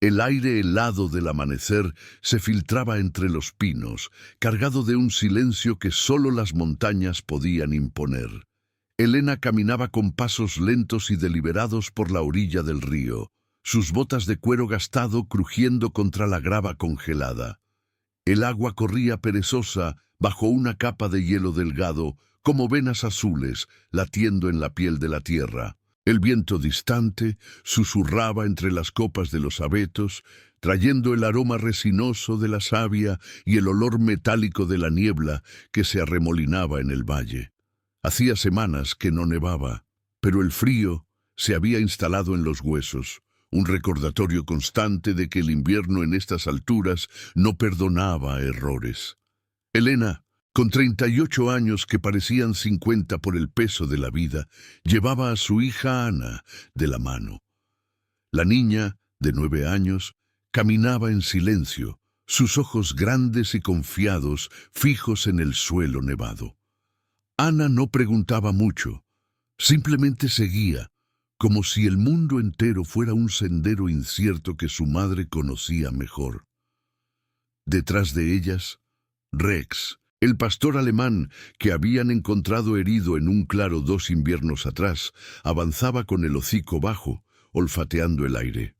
El aire helado del amanecer se filtraba entre los pinos, cargado de un silencio que solo las montañas podían imponer. Elena caminaba con pasos lentos y deliberados por la orilla del río, sus botas de cuero gastado crujiendo contra la grava congelada. El agua corría perezosa bajo una capa de hielo delgado, como venas azules latiendo en la piel de la tierra. El viento distante susurraba entre las copas de los abetos, trayendo el aroma resinoso de la savia y el olor metálico de la niebla que se arremolinaba en el valle. Hacía semanas que no nevaba, pero el frío se había instalado en los huesos, un recordatorio constante de que el invierno en estas alturas no perdonaba errores. Elena, con 38 años que parecían 50 por el peso de la vida, llevaba a su hija Ana de la mano. La niña, de 9 años, caminaba en silencio, sus ojos grandes y confiados fijos en el suelo nevado. Ana no preguntaba mucho, simplemente seguía, como si el mundo entero fuera un sendero incierto que su madre conocía mejor. Detrás de ellas, Rex, el pastor alemán que habían encontrado herido en un claro 2 inviernos atrás, avanzaba con el hocico bajo, olfateando el aire.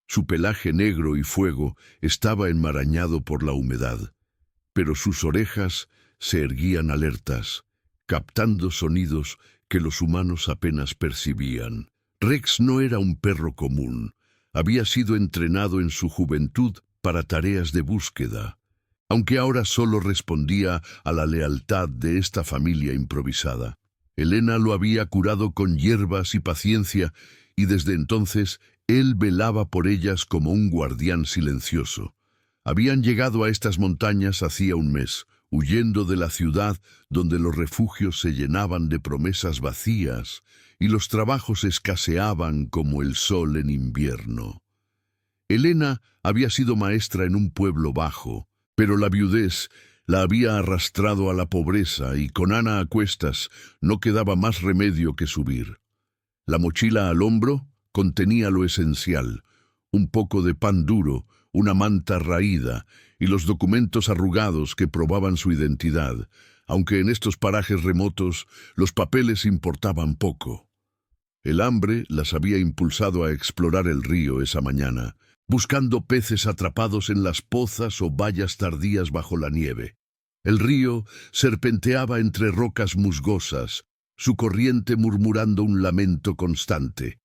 Su pelaje negro y fuego estaba enmarañado por la humedad, pero sus orejas se erguían alertas, captando sonidos que los humanos apenas percibían. Rex no era un perro común, había sido entrenado en su juventud para tareas de búsqueda, aunque ahora solo respondía a la lealtad de esta familia improvisada. Elena lo había curado con hierbas y paciencia, y desde entonces él velaba por ellas como un guardián silencioso. Habían llegado a estas montañas hacía un mes, huyendo de la ciudad donde los refugios se llenaban de promesas vacías y los trabajos escaseaban como el sol en invierno. Elena había sido maestra en un pueblo bajo, pero la viudez la había arrastrado a la pobreza y con Ana a cuestas no quedaba más remedio que subir. La mochila al hombro contenía lo esencial, un poco de pan duro, una manta raída y los documentos arrugados que probaban su identidad, aunque en estos parajes remotos los papeles importaban poco. El hambre las había impulsado a explorar el río esa mañana, buscando peces atrapados en las pozas o bayas tardías bajo la nieve. El río serpenteaba entre rocas musgosas, su corriente murmurando un lamento constante.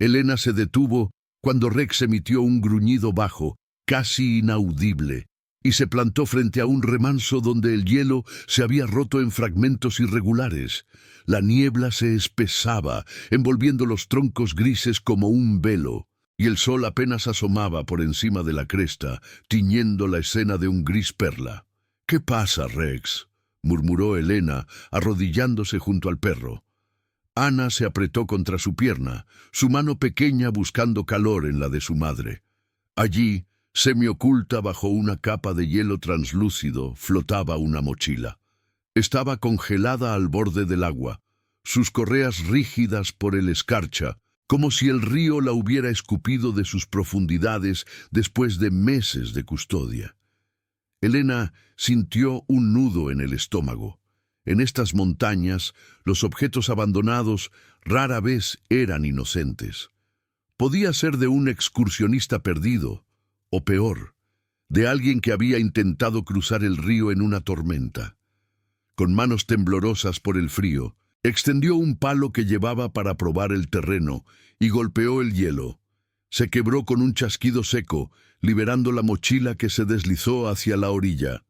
Elena se detuvo cuando Rex emitió un gruñido bajo, casi inaudible, y se plantó frente a un remanso donde el hielo se había roto en fragmentos irregulares. La niebla se espesaba, envolviendo los troncos grises como un velo, y el sol apenas asomaba por encima de la cresta, tiñendo la escena de un gris perla. «¿Qué pasa, Rex?», murmuró Elena, arrodillándose junto al perro. Ana se apretó contra su pierna, su mano pequeña buscando calor en la de su madre. Allí, semioculta bajo una capa de hielo translúcido, flotaba una mochila. Estaba congelada al borde del agua, sus correas rígidas por el escarcha, como si el río la hubiera escupido de sus profundidades después de meses de custodia. Elena sintió un nudo en el estómago. En estas montañas, los objetos abandonados rara vez eran inocentes. Podía ser de un excursionista perdido, o peor, de alguien que había intentado cruzar el río en una tormenta. Con manos temblorosas por el frío, extendió un palo que llevaba para probar el terreno y golpeó el hielo. Se quebró con un chasquido seco, liberando la mochila que se deslizó hacia la orilla.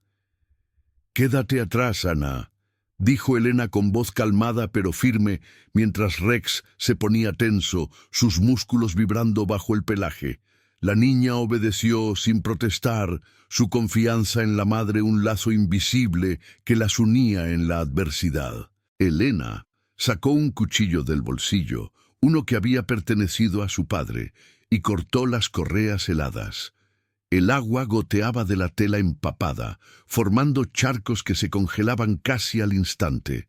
«Quédate atrás, Ana», dijo Elena con voz calmada pero firme, mientras Rex se ponía tenso, sus músculos vibrando bajo el pelaje. La niña obedeció sin protestar, su confianza en la madre un lazo invisible que las unía en la adversidad. Elena sacó un cuchillo del bolsillo, uno que había pertenecido a su padre, y cortó las correas heladas. El agua goteaba de la tela empapada, formando charcos que se congelaban casi al instante.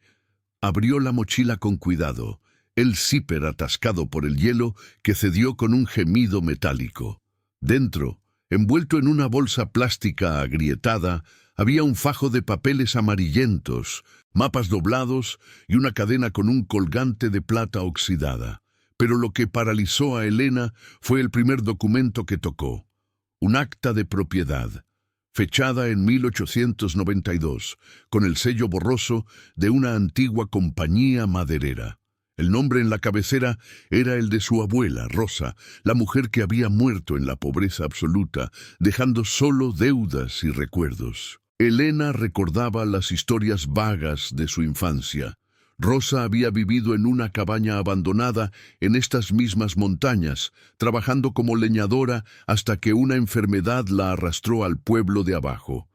Abrió la mochila con cuidado, el zíper atascado por el hielo que cedió con un gemido metálico. Dentro, envuelto en una bolsa plástica agrietada, había un fajo de papeles amarillentos, mapas doblados y una cadena con un colgante de plata oxidada. Pero lo que paralizó a Elena fue el primer documento que tocó, un acta de propiedad, fechada en 1892, con el sello borroso de una antigua compañía maderera. El nombre en la cabecera era el de su abuela, Rosa, la mujer que había muerto en la pobreza absoluta, dejando solo deudas y recuerdos. Elena recordaba las historias vagas de su infancia. Rosa había vivido en una cabaña abandonada en estas mismas montañas, trabajando como leñadora hasta que una enfermedad la arrastró al pueblo de abajo.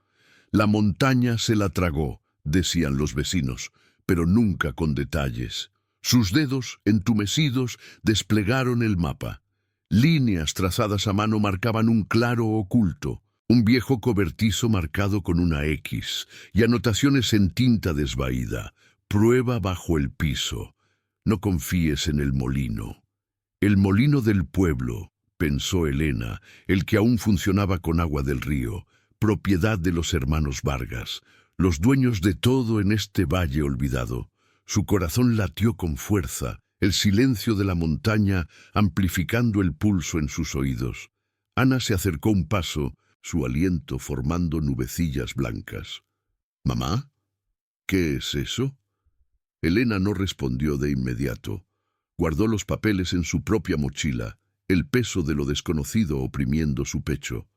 La montaña se la tragó, decían los vecinos, pero nunca con detalles. Sus dedos, entumecidos, desplegaron el mapa. Líneas trazadas a mano marcaban un claro oculto, un viejo cobertizo marcado con una X, y anotaciones en tinta desvaída. Prueba bajo el piso. No confíes en el molino. El molino del pueblo, pensó Elena, el que aún funcionaba con agua del río, propiedad de los hermanos Vargas, los dueños de todo en este valle olvidado. Su corazón latió con fuerza, el silencio de la montaña amplificando el pulso en sus oídos. Ana se acercó un paso, su aliento formando nubecillas blancas. —¿Mamá? ¿Qué es eso? Elena no respondió de inmediato. Guardó los papeles en su propia mochila, el peso de lo desconocido oprimiendo su pecho.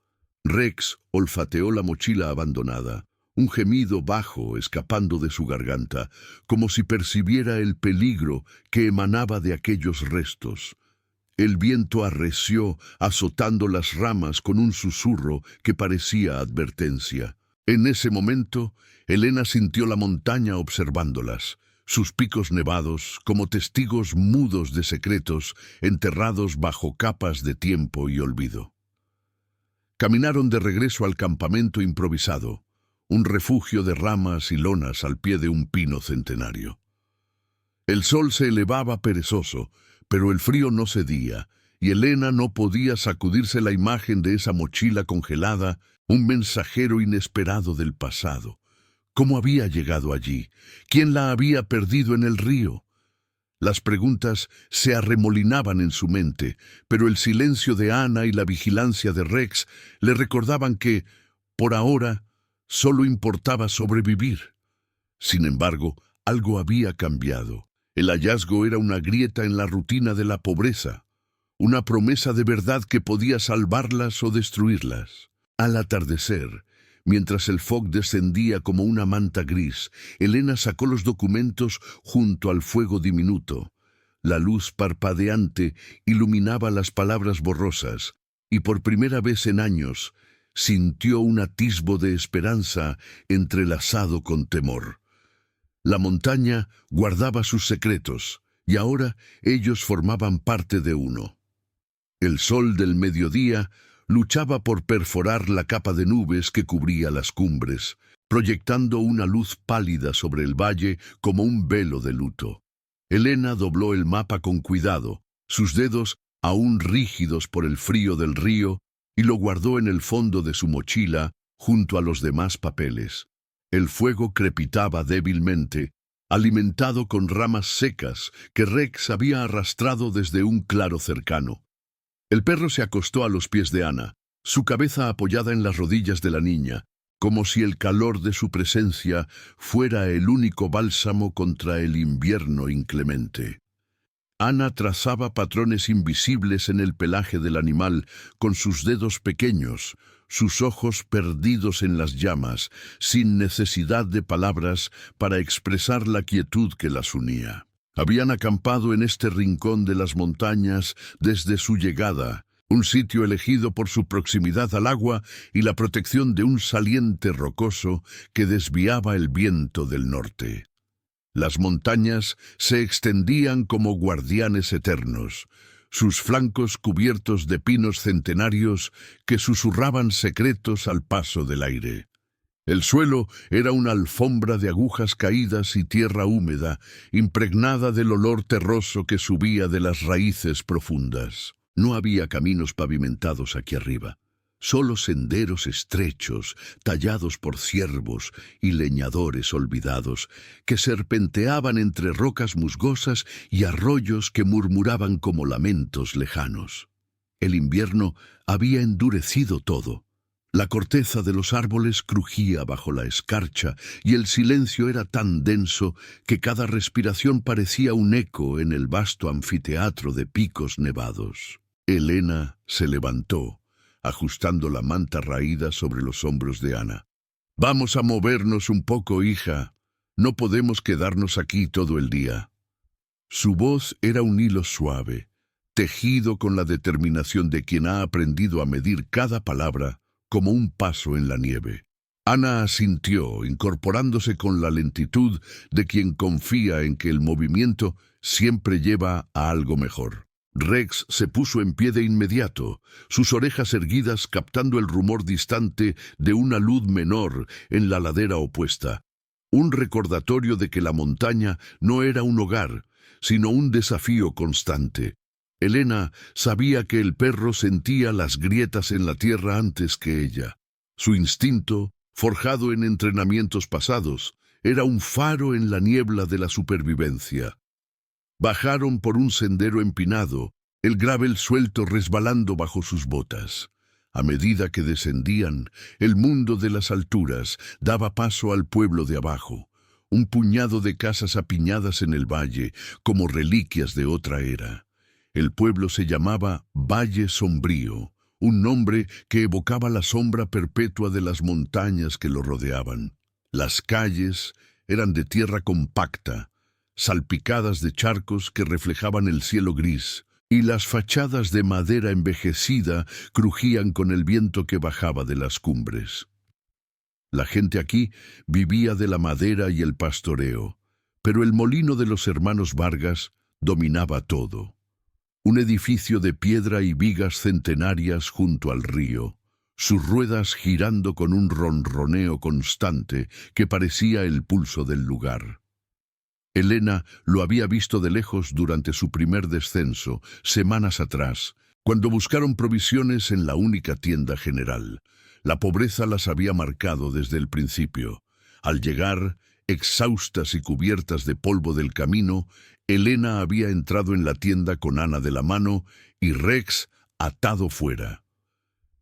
Rex olfateó la mochila abandonada, un gemido bajo escapando de su garganta, como si percibiera el peligro que emanaba de aquellos restos. El viento arreció, azotando las ramas con un susurro que parecía advertencia. En ese momento, Elena sintió la montaña observándolas, sus picos nevados como testigos mudos de secretos enterrados bajo capas de tiempo y olvido. Caminaron de regreso al campamento improvisado, un refugio de ramas y lonas al pie de un pino centenario. El sol se elevaba perezoso, pero el frío no cedía, y Elena no podía sacudirse la imagen de esa mochila congelada, un mensajero inesperado del pasado. ¿Cómo había llegado allí? ¿Quién la había perdido en el río? Las preguntas se arremolinaban en su mente, pero el silencio de Ana y la vigilancia de Rex le recordaban que, por ahora, solo importaba sobrevivir. Sin embargo, algo había cambiado. El hallazgo era una grieta en la rutina de la pobreza, una promesa de verdad que podía salvarlas o destruirlas. Al atardecer, mientras el fog descendía como una manta gris, Elena sacó los documentos junto al fuego diminuto. La luz parpadeante iluminaba las palabras borrosas, y por primera vez en años sintió un atisbo de esperanza entrelazado con temor. La montaña guardaba sus secretos, y ahora ellos formaban parte de uno. El sol del mediodía luchaba por perforar la capa de nubes que cubría las cumbres, proyectando una luz pálida sobre el valle como un velo de luto. Elena dobló el mapa con cuidado, sus dedos aún rígidos por el frío del río, y lo guardó en el fondo de su mochila junto a los demás papeles. El fuego crepitaba débilmente, alimentado con ramas secas que Rex había arrastrado desde un claro cercano. El perro se acostó a los pies de Ana, su cabeza apoyada en las rodillas de la niña, como si el calor de su presencia fuera el único bálsamo contra el invierno inclemente. Ana trazaba patrones invisibles en el pelaje del animal con sus dedos pequeños, sus ojos perdidos en las llamas, sin necesidad de palabras para expresar la quietud que las unía. Habían acampado en este rincón de las montañas desde su llegada, un sitio elegido por su proximidad al agua y la protección de un saliente rocoso que desviaba el viento del norte. Las montañas se extendían como guardianes eternos, sus flancos cubiertos de pinos centenarios que susurraban secretos al paso del aire. El suelo era una alfombra de agujas caídas y tierra húmeda, impregnada del olor terroso que subía de las raíces profundas. No había caminos pavimentados aquí arriba, solo senderos estrechos, tallados por ciervos y leñadores olvidados, que serpenteaban entre rocas musgosas y arroyos que murmuraban como lamentos lejanos. El invierno había endurecido todo. La corteza de los árboles crujía bajo la escarcha y el silencio era tan denso que cada respiración parecía un eco en el vasto anfiteatro de picos nevados. Elena se levantó, ajustando la manta raída sobre los hombros de Ana. «Vamos a movernos un poco, hija. No podemos quedarnos aquí todo el día». Su voz era un hilo suave, tejido con la determinación de quien ha aprendido a medir cada palabra como un paso en la nieve. Ana asintió, incorporándose con la lentitud de quien confía en que el movimiento siempre lleva a algo mejor. Rex se puso en pie de inmediato, sus orejas erguidas captando el rumor distante de una luz menor en la ladera opuesta. Un recordatorio de que la montaña no era un hogar, sino un desafío constante. Elena sabía que el perro sentía las grietas en la tierra antes que ella. Su instinto, forjado en entrenamientos pasados, era un faro en la niebla de la supervivencia. Bajaron por un sendero empinado, el gravel suelto resbalando bajo sus botas. A medida que descendían, el mundo de las alturas daba paso al pueblo de abajo, un puñado de casas apiñadas en el valle como reliquias de otra era. El pueblo se llamaba Valle Sombrío, un nombre que evocaba la sombra perpetua de las montañas que lo rodeaban. Las calles eran de tierra compacta, salpicadas de charcos que reflejaban el cielo gris, y las fachadas de madera envejecida crujían con el viento que bajaba de las cumbres. La gente aquí vivía de la madera y el pastoreo, pero el molino de los hermanos Vargas dominaba todo. Un edificio de piedra y vigas centenarias junto al río, sus ruedas girando con un ronroneo constante que parecía el pulso del lugar. Elena lo había visto de lejos durante su primer descenso, semanas atrás, cuando buscaron provisiones en la única tienda general. La pobreza las había marcado desde el principio. Al llegar, exhaustas y cubiertas de polvo del camino, Elena había entrado en la tienda con Ana de la mano y Rex atado fuera.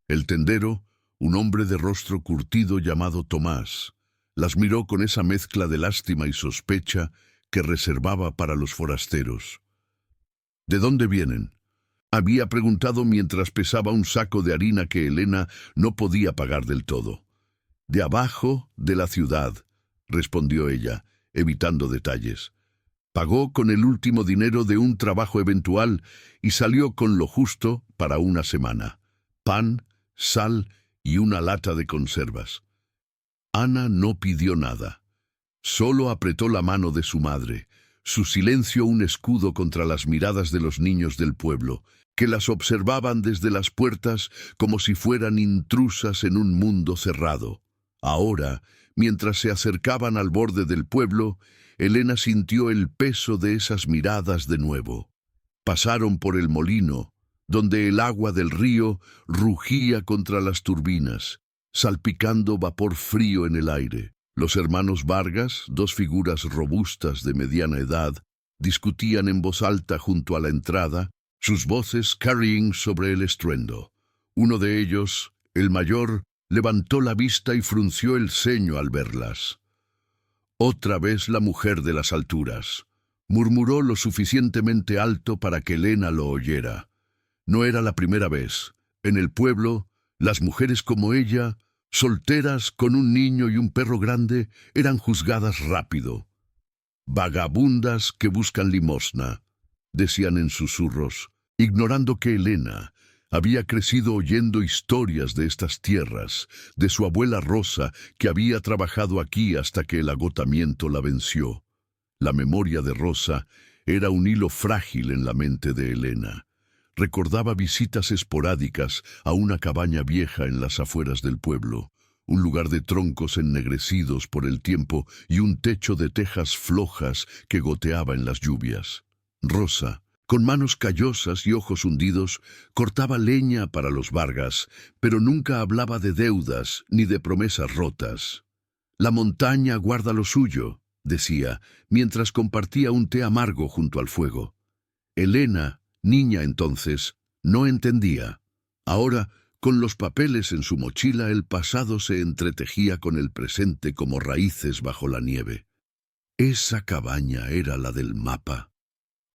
El tendero, un hombre de rostro curtido llamado Tomás, las miró con esa mezcla de lástima y sospecha que reservaba para los forasteros. «¿De dónde vienen?», había preguntado mientras pesaba un saco de harina que Elena no podía pagar del todo. «De abajo, de la ciudad», respondió ella, evitando detalles. Pagó con el último dinero de un trabajo eventual y salió con lo justo para una semana: pan, sal y una lata de conservas. Ana no pidió nada. Solo apretó la mano de su madre, su silencio un escudo contra las miradas de los niños del pueblo, que las observaban desde las puertas como si fueran intrusas en un mundo cerrado. Ahora, mientras se acercaban al borde del pueblo, Elena sintió el peso de esas miradas de nuevo. Pasaron por el molino, donde el agua del río rugía contra las turbinas, salpicando vapor frío en el aire. Los hermanos Vargas, dos figuras robustas de mediana edad, discutían en voz alta junto a la entrada, sus voces carrying sobre el estruendo. Uno de ellos, el mayor, levantó la vista y frunció el ceño al verlas. «Otra vez la mujer de las alturas», murmuró lo suficientemente alto para que Elena lo oyera. No era la primera vez. En el pueblo, las mujeres como ella, solteras con un niño y un perro grande, eran juzgadas rápido. «Vagabundas que buscan limosna», decían en susurros, ignorando que Elena había crecido oyendo historias de estas tierras, de su abuela Rosa, que había trabajado aquí hasta que el agotamiento la venció. La memoria de Rosa era un hilo frágil en la mente de Elena. Recordaba visitas esporádicas a una cabaña vieja en las afueras del pueblo, un lugar de troncos ennegrecidos por el tiempo y un techo de tejas flojas que goteaba en las lluvias. Rosa, Con manos callosas y ojos hundidos, cortaba leña para los Vargas, pero nunca hablaba de deudas ni de promesas rotas. La montaña guarda lo suyo, decía, mientras compartía un té amargo junto al fuego. Elena, niña entonces, no entendía. Ahora, con los papeles en su mochila, el pasado se entretejía con el presente como raíces bajo la nieve. Esa cabaña era la del mapa.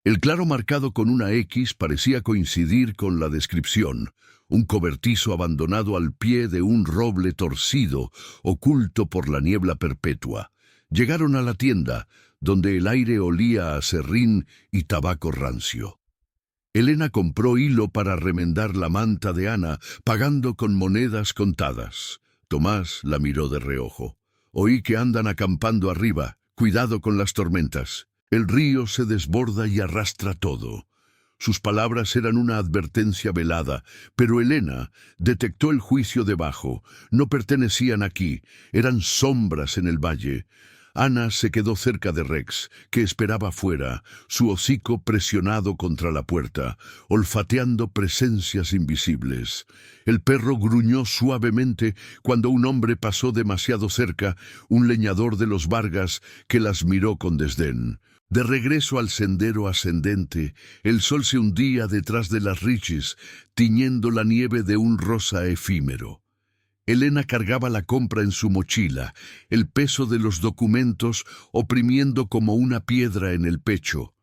El claro marcado con una X parecía coincidir con la descripción, un cobertizo abandonado al pie de un roble torcido, oculto por la niebla perpetua. Llegaron a la tienda, donde el aire olía a serrín y tabaco rancio. Elena compró hilo para remendar la manta de Ana, pagando con monedas contadas. Tomás la miró de reojo. Oí que andan acampando arriba. Cuidado con las tormentas. El río se desborda y arrastra todo. Sus palabras eran una advertencia velada, pero Elena detectó el juicio debajo. No pertenecían aquí, eran sombras en el valle. Ana se quedó cerca de Rex, que esperaba fuera, su hocico presionado contra la puerta, olfateando presencias invisibles. El perro gruñó suavemente cuando un hombre pasó demasiado cerca, un leñador de los Vargas, que las miró con desdén. De regreso al sendero ascendente, el sol se hundía detrás de las riches, tiñendo la nieve de un rosa efímero. Elena cargaba la compra en su mochila, el peso de los documentos oprimiendo como una piedra en el pecho.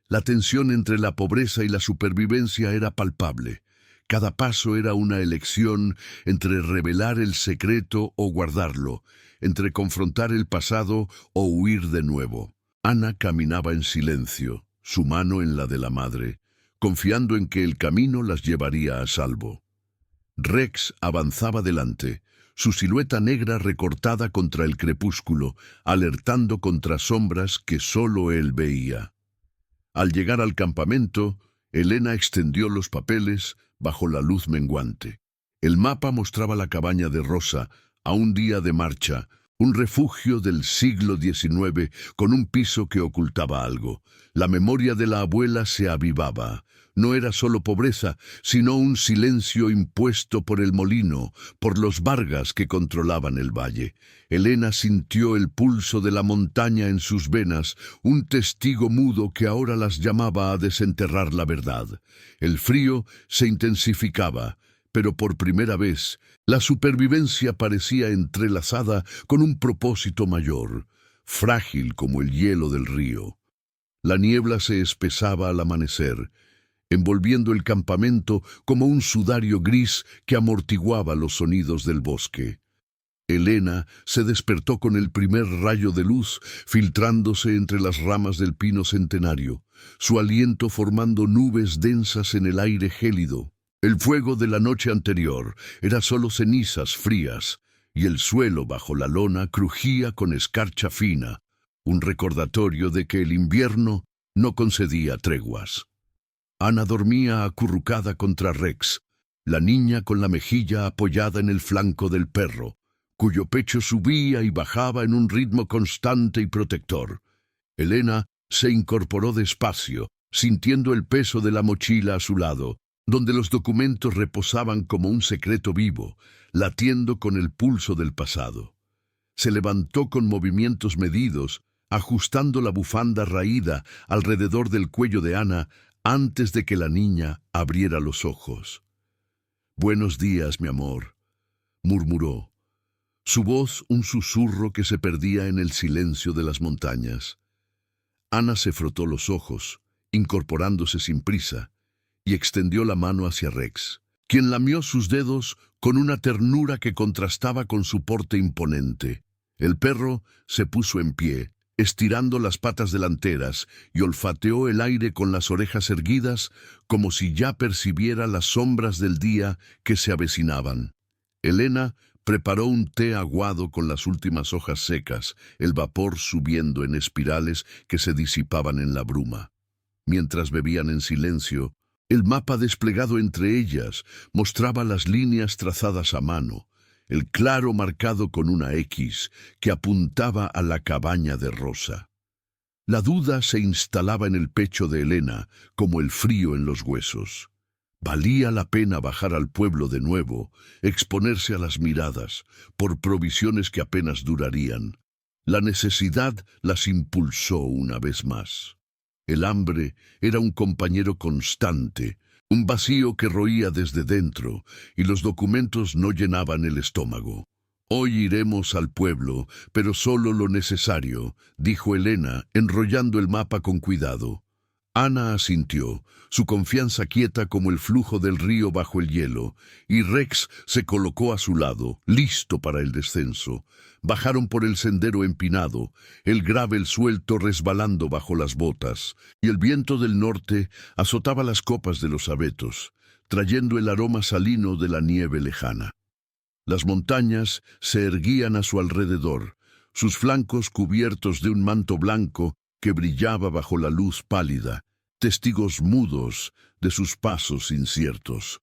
La tensión entre la pobreza y la supervivencia era palpable. Cada paso era una elección entre revelar el secreto o guardarlo, entre confrontar el pasado o huir de nuevo. Ana caminaba en silencio, su mano en la de la madre, confiando en que el camino las llevaría a salvo. Rex avanzaba delante, su silueta negra recortada contra el crepúsculo, alertando contra sombras que solo él veía. Al llegar al campamento, Elena extendió los papeles bajo la luz menguante. El mapa mostraba la cabaña de Rosa, a un día de marcha, un refugio del siglo XIX con un piso que ocultaba algo. La memoria de la abuela se avivaba. No era solo pobreza, sino un silencio impuesto por el molino, por los Vargas que controlaban el valle. Elena sintió el pulso de la montaña en sus venas, un testigo mudo que ahora las llamaba a desenterrar la verdad. El frío se intensificaba, pero por primera vez, la supervivencia parecía entrelazada con un propósito mayor, frágil como el hielo del río. La niebla se espesaba al amanecer, envolviendo el campamento como un sudario gris que amortiguaba los sonidos del bosque. Elena se despertó con el primer rayo de luz filtrándose entre las ramas del pino centenario, su aliento formando nubes densas en el aire gélido. El fuego de la noche anterior era solo cenizas frías, y el suelo bajo la lona crujía con escarcha fina, un recordatorio de que el invierno no concedía treguas. Ana dormía acurrucada contra Rex, la niña con la mejilla apoyada en el flanco del perro, cuyo pecho subía y bajaba en un ritmo constante y protector. Elena se incorporó despacio, sintiendo el peso de la mochila a su lado, donde los documentos reposaban como un secreto vivo, latiendo con el pulso del pasado. Se levantó con movimientos medidos, ajustando la bufanda raída alrededor del cuello de Ana antes de que la niña abriera los ojos. «Buenos días, mi amor», murmuró. Su voz un susurro que se perdía en el silencio de las montañas. Ana se frotó los ojos, incorporándose sin prisa, y extendió la mano hacia Rex, quien lamió sus dedos con una ternura que contrastaba con su porte imponente. El perro se puso en pie, estirando las patas delanteras, y olfateó el aire con las orejas erguidas, como si ya percibiera las sombras del día que se avecinaban. Elena preparó un té aguado con las últimas hojas secas, el vapor subiendo en espirales que se disipaban en la bruma. Mientras bebían en silencio, el mapa desplegado entre ellas mostraba las líneas trazadas a mano, el claro marcado con una X que apuntaba a la cabaña de Rosa. La duda se instalaba en el pecho de Elena, como el frío en los huesos. Valía la pena bajar al pueblo de nuevo, exponerse a las miradas, por provisiones que apenas durarían. La necesidad las impulsó una vez más. El hambre era un compañero constante, un vacío que roía desde dentro, y los documentos no llenaban el estómago. «Hoy iremos al pueblo, pero solo lo necesario», dijo Elena, enrollando el mapa con cuidado. Ana asintió, su confianza quieta como el flujo del río bajo el hielo, y Rex se colocó a su lado, listo para el descenso. Bajaron por el sendero empinado, el gravel suelto resbalando bajo las botas, y el viento del norte azotaba las copas de los abetos, trayendo el aroma salino de la nieve lejana. Las montañas se erguían a su alrededor, sus flancos cubiertos de un manto blanco que brillaba bajo la luz pálida, testigos mudos de sus pasos inciertos.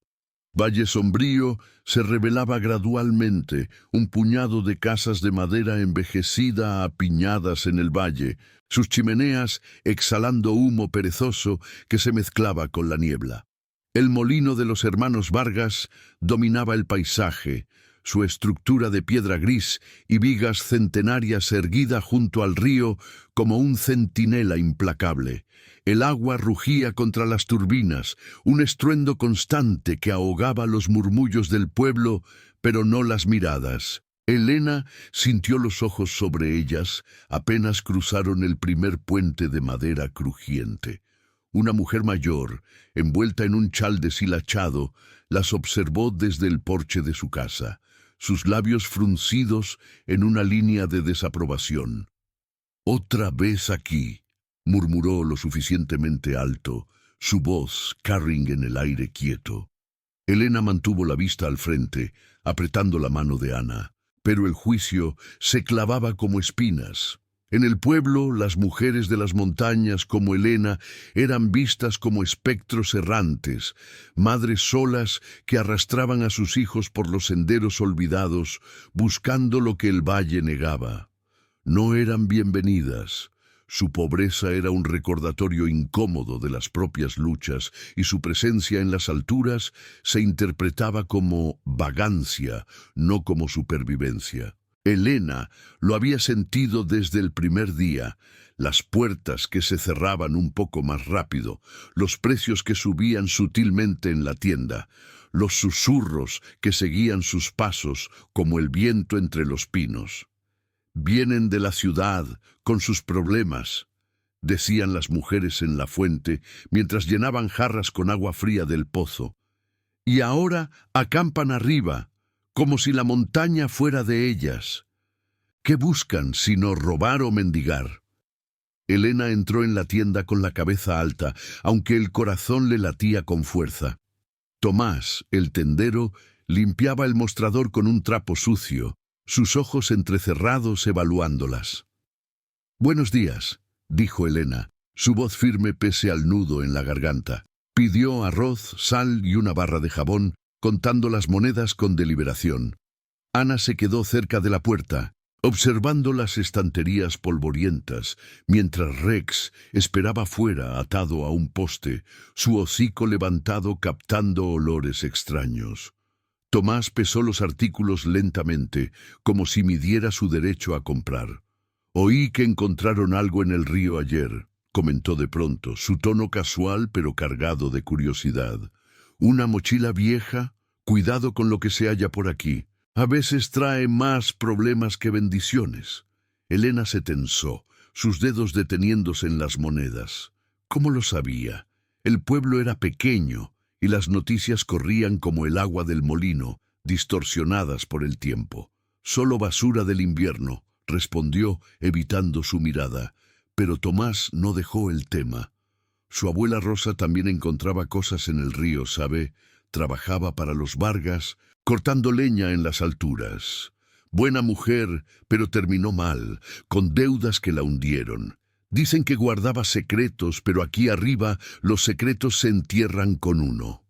Valle Sombrío se revelaba gradualmente, un puñado de casas de madera envejecida apiñadas en el valle, sus chimeneas exhalando humo perezoso que se mezclaba con la niebla. El molino de los hermanos Vargas dominaba el paisaje, su estructura de piedra gris y vigas centenarias erguida junto al río como un centinela implacable. El agua rugía contra las turbinas, un estruendo constante que ahogaba los murmullos del pueblo, pero no las miradas. Elena sintió los ojos sobre ellas apenas cruzaron el primer puente de madera crujiente. Una mujer mayor, envuelta en un chal deshilachado, las observó desde el porche de su casa, sus labios fruncidos en una línea de desaprobación. «Otra vez aquí», murmuró lo suficientemente alto, su voz carring en el aire quieto. Elena mantuvo la vista al frente, apretando la mano de Ana, pero el juicio se clavaba como espinas. En el pueblo, las mujeres de las montañas como Elena eran vistas como espectros errantes, madres solas que arrastraban a sus hijos por los senderos olvidados, buscando lo que el valle negaba. No eran bienvenidas. Su pobreza era un recordatorio incómodo de las propias luchas y su presencia en las alturas se interpretaba como vagancia, no como supervivencia. Elena lo había sentido desde el primer día, las puertas que se cerraban un poco más rápido, los precios que subían sutilmente en la tienda, los susurros que seguían sus pasos como el viento entre los pinos. «Vienen de la ciudad, con sus problemas», decían las mujeres en la fuente mientras llenaban jarras con agua fría del pozo. «Y ahora acampan arriba, como si la montaña fuera de ellas. ¿Qué buscan sino robar o mendigar?» Elena entró en la tienda con la cabeza alta, aunque el corazón le latía con fuerza. Tomás, el tendero, limpiaba el mostrador con un trapo sucio, sus ojos entrecerrados evaluándolas. «Buenos días», dijo Elena, su voz firme pese al nudo en la garganta. Pidió arroz, sal y una barra de jabón, contando las monedas con deliberación. Ana se quedó cerca de la puerta, observando las estanterías polvorientas, mientras Rex esperaba fuera atado a un poste, su hocico levantado captando olores extraños. Tomás pesó los artículos lentamente, como si midiera su derecho a comprar. «Oí que encontraron algo en el río ayer», comentó de pronto, su tono casual pero cargado de curiosidad. «Una mochila vieja, cuidado con lo que se halla por aquí. A veces trae más problemas que bendiciones». Elena se tensó, sus dedos deteniéndose en las monedas. ¿Cómo lo sabía? El pueblo era pequeño, y las noticias corrían como el agua del molino, distorsionadas por el tiempo. «Solo basura del invierno», respondió, evitando su mirada. Pero Tomás no dejó el tema. Su abuela Rosa también encontraba cosas en el río, ¿sabe? Trabajaba para los Vargas, cortando leña en las alturas. Buena mujer, pero terminó mal, con deudas que la hundieron. Dicen que guardaba secretos, pero aquí arriba los secretos se entierran con uno.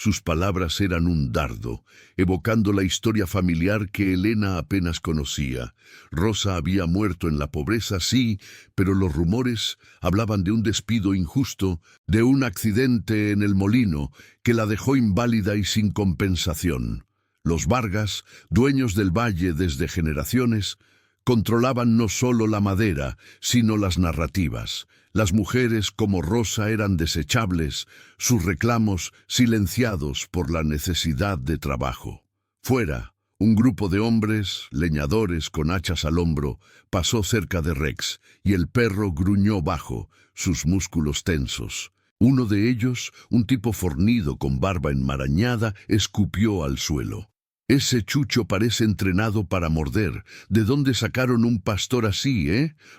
Sus palabras eran un dardo, evocando la historia familiar que Elena apenas conocía. Rosa había muerto en la pobreza, sí, pero los rumores hablaban de un despido injusto, de un accidente en el molino que la dejó inválida y sin compensación. Los Vargas, dueños del valle desde generaciones, controlaban no solo la madera, sino las narrativas. Las mujeres como Rosa eran desechables, sus reclamos silenciados por la necesidad de trabajo. Fuera, un grupo de hombres, leñadores con hachas al hombro, pasó cerca de Rex, y el perro gruñó bajo, sus músculos tensos. Uno de ellos, un tipo fornido con barba enmarañada, escupió al suelo. Ese chucho parece entrenado para morder. ¿De dónde sacaron un pastor así,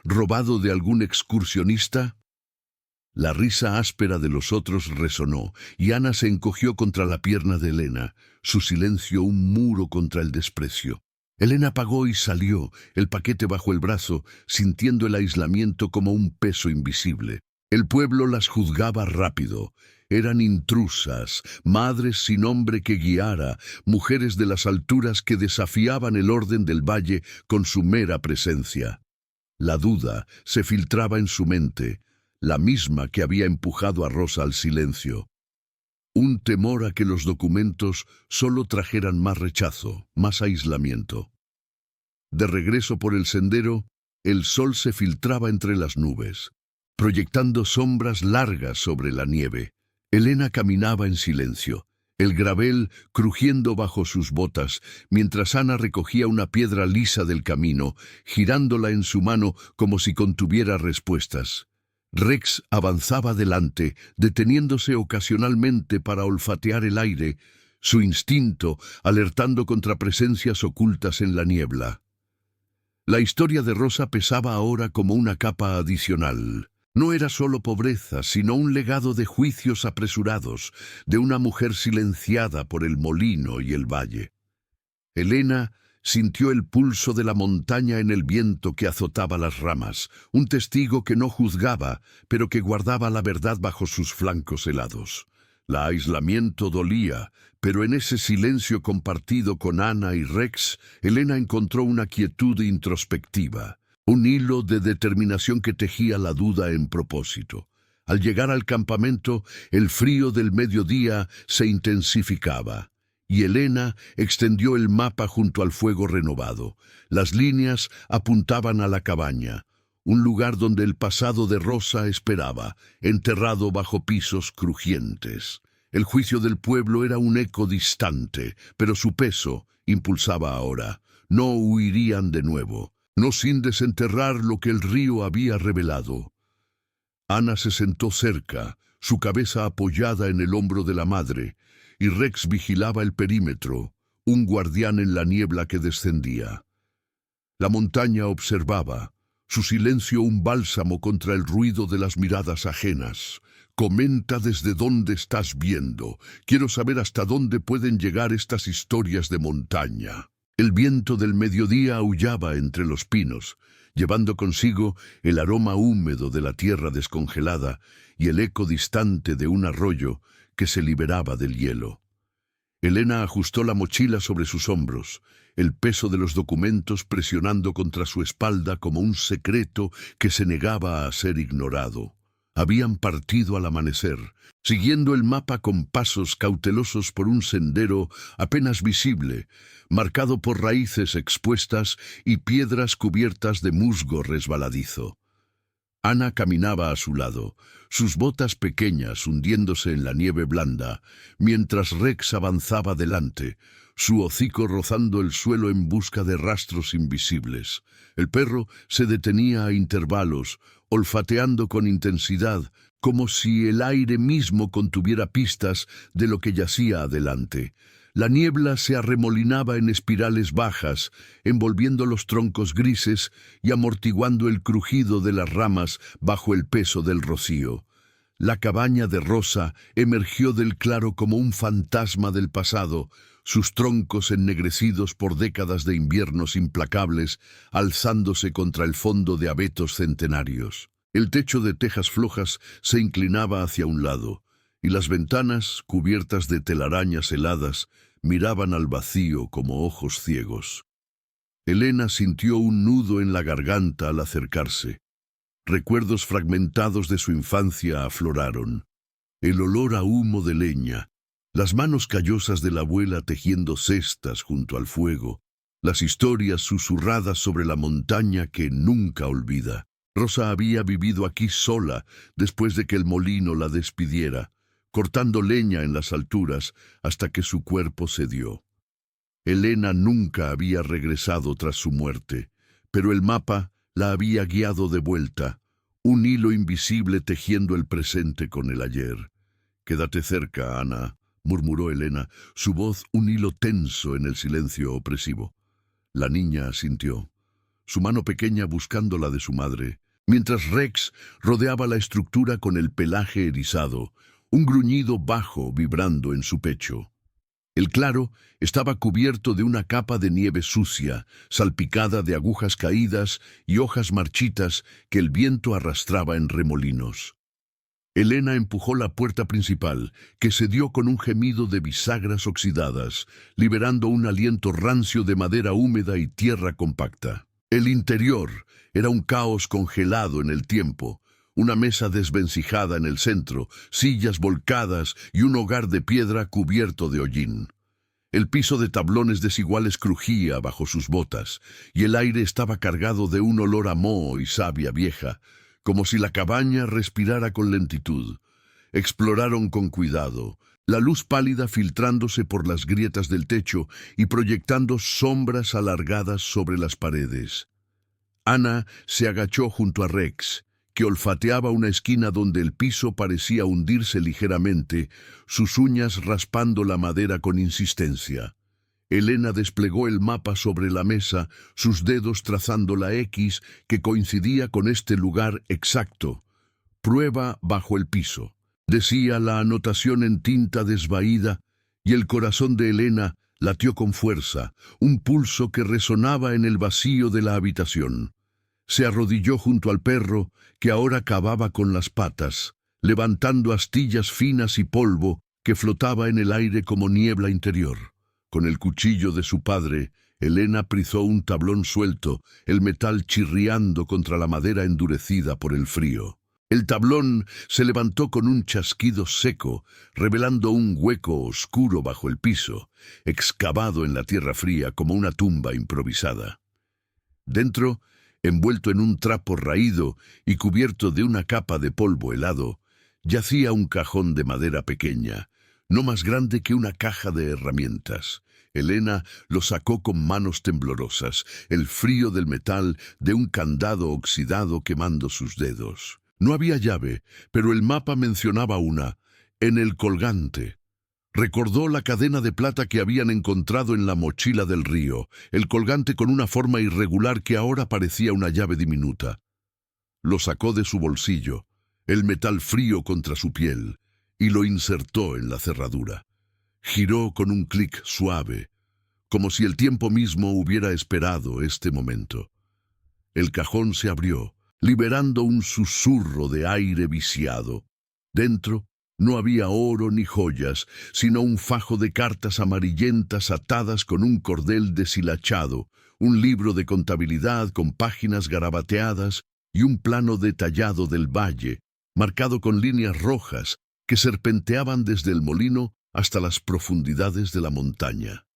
¿Robado de algún excursionista? La risa áspera de los otros resonó, y Ana se encogió contra la pierna de Elena, su silencio un muro contra el desprecio. Elena pagó y salió, el paquete bajo el brazo, sintiendo el aislamiento como un peso invisible. El pueblo las juzgaba rápido. Eran intrusas, madres sin hombre que guiara, mujeres de las alturas que desafiaban el orden del valle con su mera presencia. La duda se filtraba en su mente, la misma que había empujado a Rosa al silencio. Un temor a que los documentos solo trajeran más rechazo, más aislamiento. De regreso por el sendero, el sol se filtraba entre las nubes, proyectando sombras largas sobre la nieve. Elena caminaba en silencio, el gravel crujiendo bajo sus botas, mientras Ana recogía una piedra lisa del camino, girándola en su mano como si contuviera respuestas. Rex avanzaba delante, deteniéndose ocasionalmente para olfatear el aire, su instinto alertando contra presencias ocultas en la niebla. La historia de Rosa pesaba ahora como una capa adicional. No era solo pobreza, sino un legado de juicios apresurados, de una mujer silenciada por el molino y el valle. Elena sintió el pulso de la montaña en el viento que azotaba las ramas, un testigo que no juzgaba, pero que guardaba la verdad bajo sus flancos helados. El aislamiento dolía, pero en ese silencio compartido con Ana y Rex, Elena encontró una quietud introspectiva. Un hilo de determinación que tejía la duda en propósito. Al llegar al campamento, el frío del mediodía se intensificaba, y Elena extendió el mapa junto al fuego renovado. Las líneas apuntaban a la cabaña, un lugar donde el pasado de Rosa esperaba, enterrado bajo pisos crujientes. El juicio del pueblo era un eco distante, pero su peso impulsaba ahora. No huirían de nuevo. No sin desenterrar lo que el río había revelado. Ana se sentó cerca, su cabeza apoyada en el hombro de la madre, y Rex vigilaba el perímetro, un guardián en la niebla que descendía. La montaña observaba, su silencio un bálsamo contra el ruido de las miradas ajenas. Comenta desde dónde estás viendo. Quiero saber hasta dónde pueden llegar estas historias de montaña. El viento del mediodía aullaba entre los pinos, llevando consigo el aroma húmedo de la tierra descongelada y el eco distante de un arroyo que se liberaba del hielo. Elena ajustó la mochila sobre sus hombros, el peso de los documentos presionando contra su espalda como un secreto que se negaba a ser ignorado. Habían partido al amanecer, siguiendo el mapa con pasos cautelosos por un sendero apenas visible, marcado por raíces expuestas y piedras cubiertas de musgo resbaladizo. Ana caminaba a su lado, sus botas pequeñas hundiéndose en la nieve blanda, mientras Rex avanzaba delante, su hocico rozando el suelo en busca de rastros invisibles. El perro se detenía a intervalos, olfateando con intensidad, como si el aire mismo contuviera pistas de lo que yacía adelante. La niebla se arremolinaba en espirales bajas, envolviendo los troncos grises y amortiguando el crujido de las ramas bajo el peso del rocío. La cabaña de Rosa emergió del claro como un fantasma del pasado, sus troncos ennegrecidos por décadas de inviernos implacables, alzándose contra el fondo de abetos centenarios. El techo de tejas flojas se inclinaba hacia un lado, y las ventanas, cubiertas de telarañas heladas, miraban al vacío como ojos ciegos. Elena sintió un nudo en la garganta al acercarse. Recuerdos fragmentados de su infancia afloraron. El olor a humo de leña, las manos callosas de la abuela tejiendo cestas junto al fuego, las historias susurradas sobre la montaña que nunca olvida. Rosa había vivido aquí sola después de que el molino la despidiera, cortando leña en las alturas hasta que su cuerpo cedió. Elena nunca había regresado tras su muerte, pero el mapa la había guiado de vuelta, un hilo invisible tejiendo el presente con el ayer. «Quédate cerca, Ana», murmuró Elena, su voz un hilo tenso en el silencio opresivo. La niña asintió, su mano pequeña buscando la de su madre, mientras Rex rodeaba la estructura con el pelaje erizado, un gruñido bajo vibrando en su pecho. El claro estaba cubierto de una capa de nieve sucia, salpicada de agujas caídas y hojas marchitas que el viento arrastraba en remolinos. Elena empujó la puerta principal, que cedió con un gemido de bisagras oxidadas, liberando un aliento rancio de madera húmeda y tierra compacta. El interior era un caos congelado en el tiempo, una mesa desvencijada en el centro, sillas volcadas y un hogar de piedra cubierto de hollín. El piso de tablones desiguales crujía bajo sus botas, y el aire estaba cargado de un olor a moho y savia vieja, como si la cabaña respirara con lentitud. Exploraron con cuidado, la luz pálida filtrándose por las grietas del techo y proyectando sombras alargadas sobre las paredes. Ana se agachó junto a Rex, que olfateaba una esquina donde el piso parecía hundirse ligeramente, sus uñas raspando la madera con insistencia. Elena desplegó el mapa sobre la mesa, sus dedos trazando la X que coincidía con este lugar exacto. «Prueba bajo el piso», decía la anotación en tinta desvaída, y el corazón de Elena latió con fuerza, un pulso que resonaba en el vacío de la habitación. Se arrodilló junto al perro, que ahora cavaba con las patas, levantando astillas finas y polvo que flotaba en el aire como niebla interior. Con el cuchillo de su padre, Elena prizó un tablón suelto, el metal chirriando contra la madera endurecida por el frío. El tablón se levantó con un chasquido seco, revelando un hueco oscuro bajo el piso, excavado en la tierra fría como una tumba improvisada. Dentro, envuelto en un trapo raído y cubierto de una capa de polvo helado, yacía un cajón de madera pequeña, no más grande que una caja de herramientas. Elena lo sacó con manos temblorosas, el frío del metal de un candado oxidado quemando sus dedos. No había llave, pero el mapa mencionaba una, en el colgante. Recordó la cadena de plata que habían encontrado en la mochila del río, el colgante con una forma irregular que ahora parecía una llave diminuta. Lo sacó de su bolsillo, el metal frío contra su piel, y lo insertó en la cerradura. Giró con un clic suave, como si el tiempo mismo hubiera esperado este momento. El cajón se abrió, liberando un susurro de aire viciado. Dentro no había oro ni joyas, sino un fajo de cartas amarillentas atadas con un cordel deshilachado, un libro de contabilidad con páginas garabateadas y un plano detallado del valle, marcado con líneas rojas que serpenteaban desde el molino hasta las profundidades de la montaña.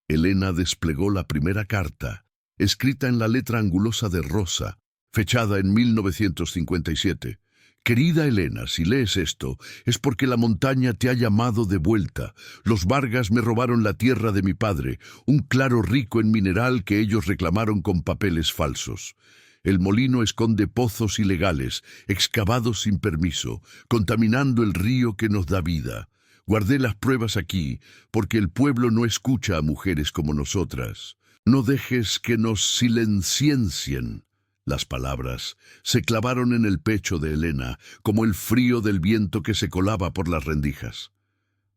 Elena desplegó la primera carta, escrita en la letra angulosa de Rosa, fechada en 1957. «Querida Elena, si lees esto, es porque la montaña te ha llamado de vuelta. Los Vargas me robaron la tierra de mi padre, un claro rico en mineral que ellos reclamaron con papeles falsos. El molino esconde pozos ilegales, excavados sin permiso, contaminando el río que nos da vida. Guardé las pruebas aquí, porque el pueblo no escucha a mujeres como nosotras. No dejes que nos silencien». Las palabras se clavaron en el pecho de Elena, como el frío del viento que se colaba por las rendijas.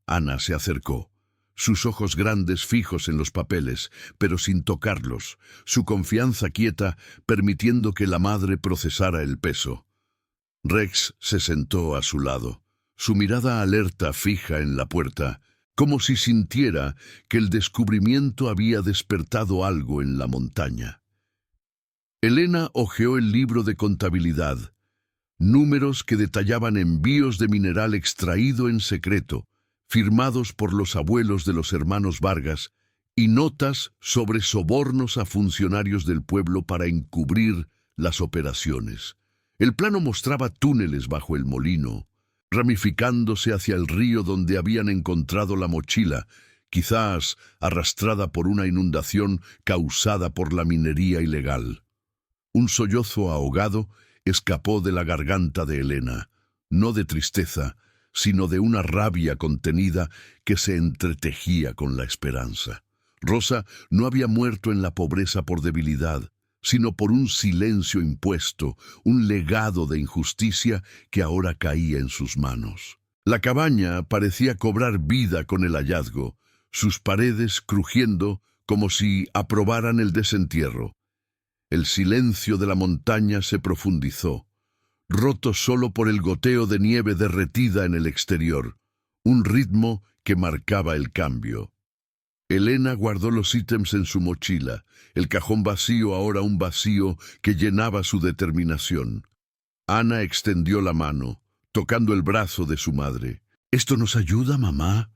Ana se acercó, sus ojos grandes fijos en los papeles, pero sin tocarlos, su confianza quieta, permitiendo que la madre procesara el peso. Rex se sentó a su lado, su mirada alerta fija en la puerta, como si sintiera que el descubrimiento había despertado algo en la montaña. Elena hojeó el libro de contabilidad, números que detallaban envíos de mineral extraído en secreto, firmados por los abuelos de los hermanos Vargas, y notas sobre sobornos a funcionarios del pueblo para encubrir las operaciones. El plano mostraba túneles bajo el molino, ramificándose hacia el río donde habían encontrado la mochila, quizás arrastrada por una inundación causada por la minería ilegal. Un sollozo ahogado escapó de la garganta de Elena, no de tristeza, sino de una rabia contenida que se entretejía con la esperanza. Rosa no había muerto en la pobreza por debilidad, sino por un silencio impuesto, un legado de injusticia que ahora caía en sus manos. La cabaña parecía cobrar vida con el hallazgo, sus paredes crujiendo como si aprobaran el desentierro. El silencio de la montaña se profundizó, roto solo por el goteo de nieve derretida en el exterior, un ritmo que marcaba el cambio. Elena guardó los ítems en su mochila, el cajón vacío ahora un vacío que llenaba su determinación. Ana extendió la mano, tocando el brazo de su madre. —¿Esto nos ayuda, mamá?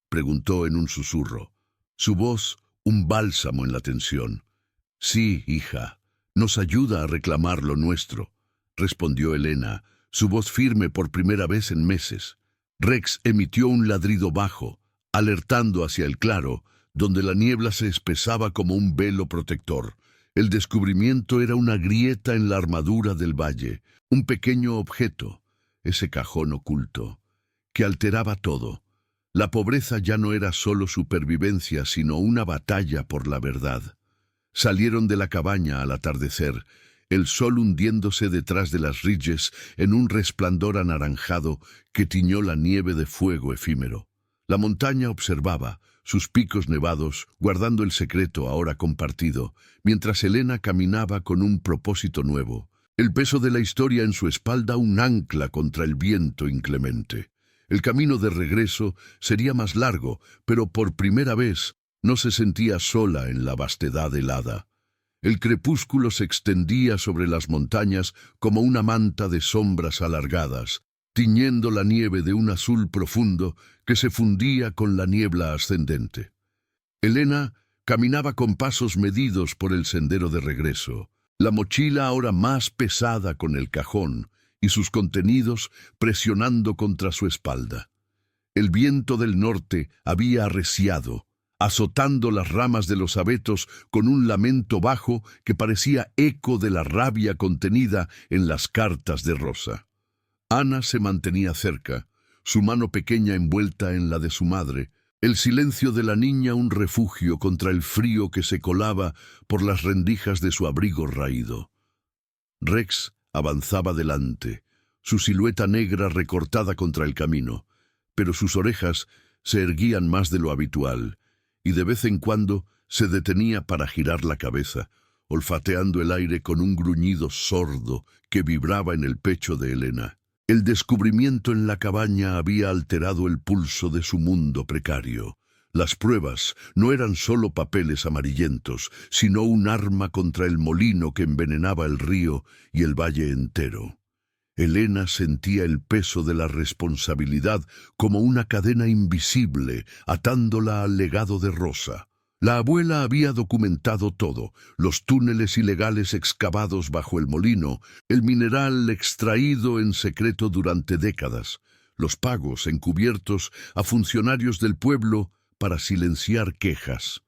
—preguntó en un susurro. Su voz, un bálsamo en la tensión. —Sí, hija, nos ayuda a reclamar lo nuestro —respondió Elena, su voz firme por primera vez en meses. Rex emitió un ladrido bajo, alertando hacia el claro, donde la niebla se espesaba como un velo protector. El descubrimiento era una grieta en la armadura del valle, un pequeño objeto, ese cajón oculto, que alteraba todo. La pobreza ya no era solo supervivencia, sino una batalla por la verdad. Salieron de la cabaña al atardecer, el sol hundiéndose detrás de las ridges en un resplandor anaranjado que tiñó la nieve de fuego efímero. La montaña observaba, sus picos nevados, guardando el secreto ahora compartido, mientras Elena caminaba con un propósito nuevo, el peso de la historia en su espalda un ancla contra el viento inclemente. El camino de regreso sería más largo, pero por primera vez no se sentía sola en la vastedad helada. El crepúsculo se extendía sobre las montañas como una manta de sombras alargadas, tiñendo la nieve de un azul profundo que se fundía con la niebla ascendente. Elena caminaba con pasos medidos por el sendero de regreso, la mochila ahora más pesada con el cajón y sus contenidos presionando contra su espalda. El viento del norte había arreciado, azotando las ramas de los abetos con un lamento bajo que parecía eco de la rabia contenida en las cartas de Rosa. Ana se mantenía cerca, su mano pequeña envuelta en la de su madre, el silencio de la niña un refugio contra el frío que se colaba por las rendijas de su abrigo raído. Rex avanzaba delante, su silueta negra recortada contra el camino, pero sus orejas se erguían más de lo habitual, y de vez en cuando se detenía para girar la cabeza, olfateando el aire con un gruñido sordo que vibraba en el pecho de Elena. El descubrimiento en la cabaña había alterado el pulso de su mundo precario. Las pruebas no eran solo papeles amarillentos, sino un arma contra el molino que envenenaba el río y el valle entero. Elena sentía el peso de la responsabilidad como una cadena invisible, atándola al legado de Rosa. La abuela había documentado todo, los túneles ilegales excavados bajo el molino, el mineral extraído en secreto durante décadas, los pagos encubiertos a funcionarios del pueblo para silenciar quejas.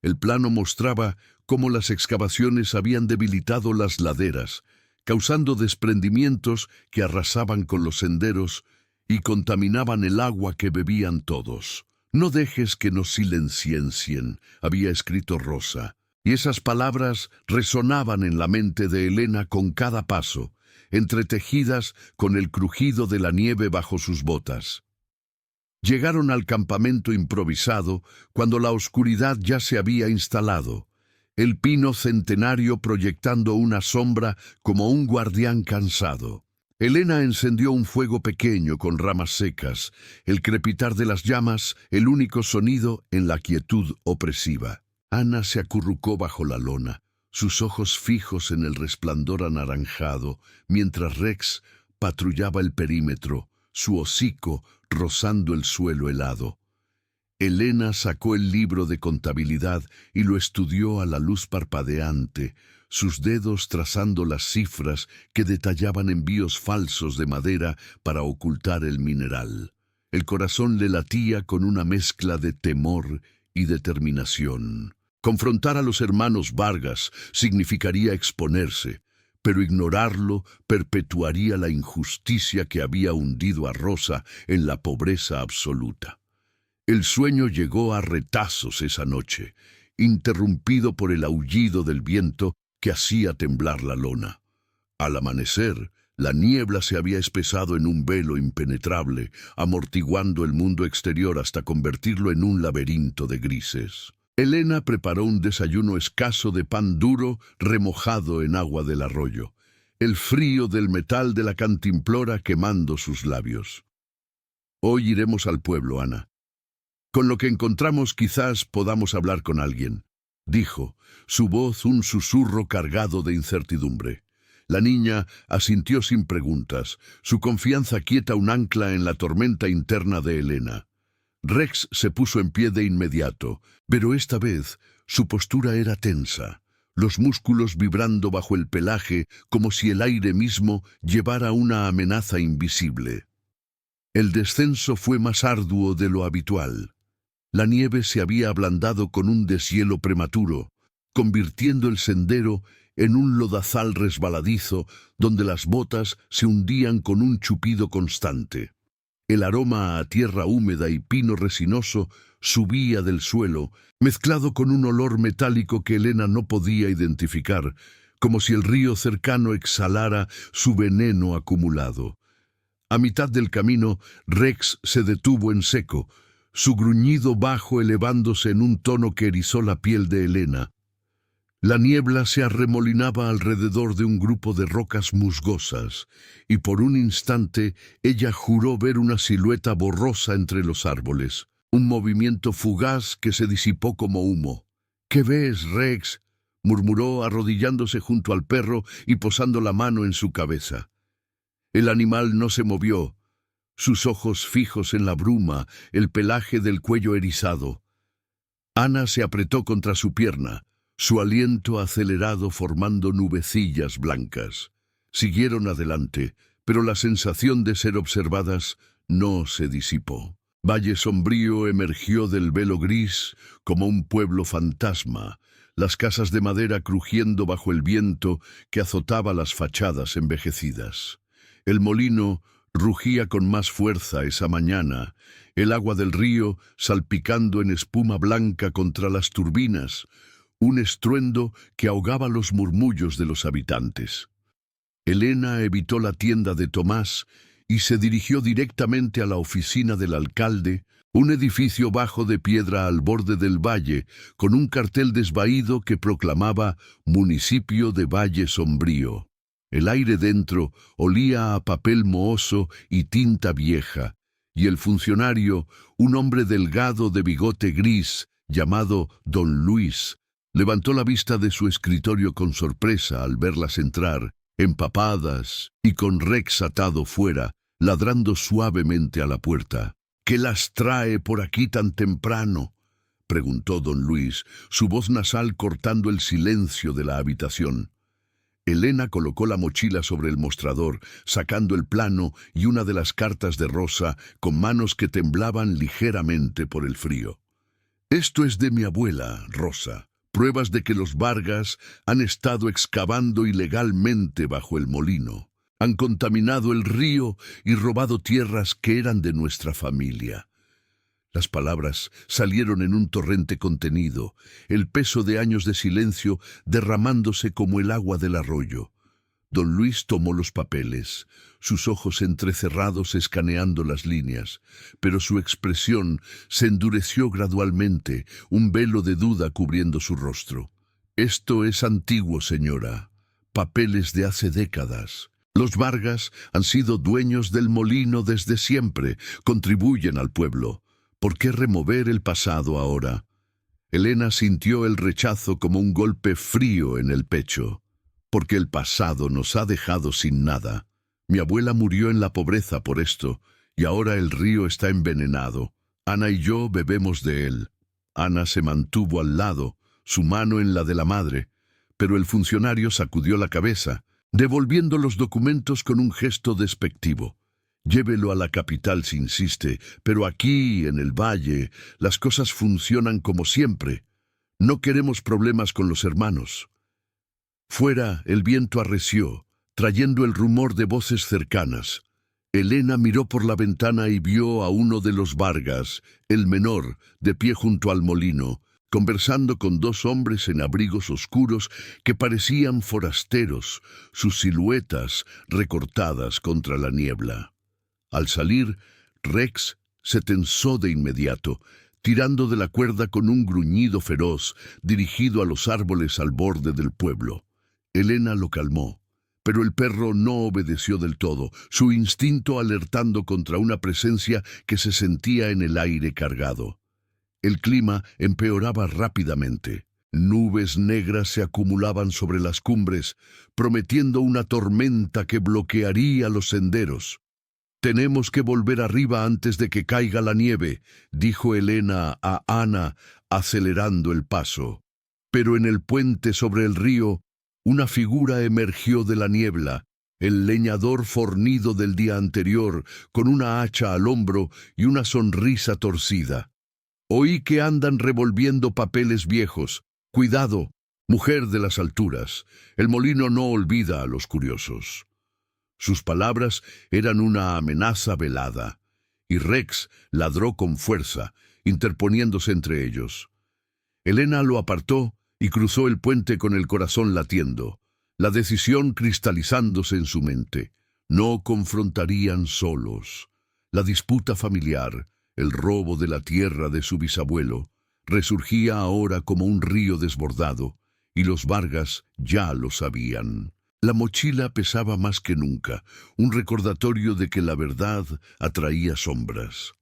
El plano mostraba cómo las excavaciones habían debilitado las laderas, causando desprendimientos que arrasaban con los senderos y contaminaban el agua que bebían todos. «No dejes que nos silencien», había escrito Rosa, y esas palabras resonaban en la mente de Elena con cada paso, entretejidas con el crujido de la nieve bajo sus botas. Llegaron al campamento improvisado cuando la oscuridad ya se había instalado, el pino centenario proyectando una sombra como un guardián cansado. Elena encendió un fuego pequeño con ramas secas, el crepitar de las llamas, el único sonido en la quietud opresiva. Ana se acurrucó bajo la lona, sus ojos fijos en el resplandor anaranjado, mientras Rex patrullaba el perímetro, su hocico rozando el suelo helado. Elena sacó el libro de contabilidad y lo estudió a la luz parpadeante, sus dedos trazando las cifras que detallaban envíos falsos de madera para ocultar el mineral. El corazón le latía con una mezcla de temor y determinación. Confrontar a los hermanos Vargas significaría exponerse, pero ignorarlo perpetuaría la injusticia que había hundido a Rosa en la pobreza absoluta. El sueño llegó a retazos esa noche, interrumpido por el aullido del viento que hacía temblar la lona. Al amanecer, la niebla se había espesado en un velo impenetrable, amortiguando el mundo exterior hasta convertirlo en un laberinto de grises. Elena preparó un desayuno escaso de pan duro remojado en agua del arroyo, el frío del metal de la cantimplora quemando sus labios. «Hoy iremos al pueblo, Ana. Con lo que encontramos quizás podamos hablar con alguien», dijo, su voz un susurro cargado de incertidumbre. La niña asintió sin preguntas, su confianza quieta un ancla en la tormenta interna de Elena. Rex se puso en pie de inmediato, pero esta vez su postura era tensa, los músculos vibrando bajo el pelaje como si el aire mismo llevara una amenaza invisible. El descenso fue más arduo de lo habitual. La nieve se había ablandado con un deshielo prematuro, convirtiendo el sendero en un lodazal resbaladizo donde las botas se hundían con un chupido constante. El aroma a tierra húmeda y pino resinoso subía del suelo, mezclado con un olor metálico que Elena no podía identificar, como si el río cercano exhalara su veneno acumulado. A mitad del camino, Rex se detuvo en seco, su gruñido bajo elevándose en un tono que erizó la piel de Elena. La niebla se arremolinaba alrededor de un grupo de rocas musgosas, y por un instante ella juró ver una silueta borrosa entre los árboles, un movimiento fugaz que se disipó como humo. «¿Qué ves, Rex?», murmuró arrodillándose junto al perro y posando la mano en su cabeza. El animal no se movió, sus ojos fijos en la bruma, el pelaje del cuello erizado. Ana se apretó contra su pierna, su aliento acelerado formando nubecillas blancas. Siguieron adelante, pero la sensación de ser observadas no se disipó. Valle Sombrío emergió del velo gris como un pueblo fantasma, las casas de madera crujiendo bajo el viento que azotaba las fachadas envejecidas. El molino rugía con más fuerza esa mañana, el agua del río salpicando en espuma blanca contra las turbinas, un estruendo que ahogaba los murmullos de los habitantes. Elena evitó la tienda de Tomás y se dirigió directamente a la oficina del alcalde, un edificio bajo de piedra al borde del valle, con un cartel desvaído que proclamaba «Municipio de Valle Sombrío». El aire dentro olía a papel mohoso y tinta vieja, y el funcionario, un hombre delgado de bigote gris, llamado Don Luis, levantó la vista de su escritorio con sorpresa al verlas entrar, empapadas y con Rex atado fuera, ladrando suavemente a la puerta. «¿Qué las trae por aquí tan temprano?», preguntó Don Luis, su voz nasal cortando el silencio de la habitación. Elena colocó la mochila sobre el mostrador, sacando el plano y una de las cartas de Rosa con manos que temblaban ligeramente por el frío. «Esto es de mi abuela, Rosa. Pruebas de que los Vargas han estado excavando ilegalmente bajo el molino. Han contaminado el río y robado tierras que eran de nuestra familia». Las palabras salieron en un torrente contenido, el peso de años de silencio derramándose como el agua del arroyo. Don Luis tomó los papeles, sus ojos entrecerrados escaneando las líneas, pero su expresión se endureció gradualmente, un velo de duda cubriendo su rostro. «Esto es antiguo, señora. Papeles de hace décadas. Los Vargas han sido dueños del molino desde siempre, contribuyen al pueblo. ¿Por qué remover el pasado ahora? Elena sintió el rechazo como un golpe frío en el pecho. Porque el pasado nos ha dejado sin nada. Mi abuela murió en la pobreza por esto, y ahora el río está envenenado. Ana y yo bebemos de él. Ana se mantuvo al lado, su mano en la de la madre, pero el funcionario sacudió la cabeza, devolviendo los documentos con un gesto despectivo. Llévelo a la capital si insiste, pero aquí, en el valle, las cosas funcionan como siempre. No queremos problemas con los hermanos. Fuera, el viento arreció, trayendo el rumor de voces cercanas. Elena miró por la ventana y vio a uno de los Vargas, el menor, de pie junto al molino, conversando con dos hombres en abrigos oscuros que parecían forasteros, sus siluetas recortadas contra la niebla. Al salir, Rex se tensó de inmediato, tirando de la cuerda con un gruñido feroz dirigido a los árboles al borde del pueblo. Elena lo calmó, pero el perro no obedeció del todo, su instinto alertando contra una presencia que se sentía en el aire cargado. El clima empeoraba rápidamente. Nubes negras se acumulaban sobre las cumbres, prometiendo una tormenta que bloquearía los senderos. «Tenemos que volver arriba antes de que caiga la nieve», dijo Elena a Ana, acelerando el paso. Pero en el puente sobre el río, una figura emergió de la niebla, el leñador fornido del día anterior, con una hacha al hombro y una sonrisa torcida. «Oí que andan revolviendo papeles viejos. Cuidado, mujer de las alturas, el molino no olvida a los curiosos». Sus palabras eran una amenaza velada, y Rex ladró con fuerza, interponiéndose entre ellos. Elena lo apartó y cruzó el puente con el corazón latiendo, la decisión cristalizándose en su mente. No confrontarían solos. La disputa familiar, el robo de la tierra de su bisabuelo, resurgía ahora como un río desbordado, y los Vargas ya lo sabían. La mochila pesaba más que nunca, un recordatorio de que la verdad atraía sombras.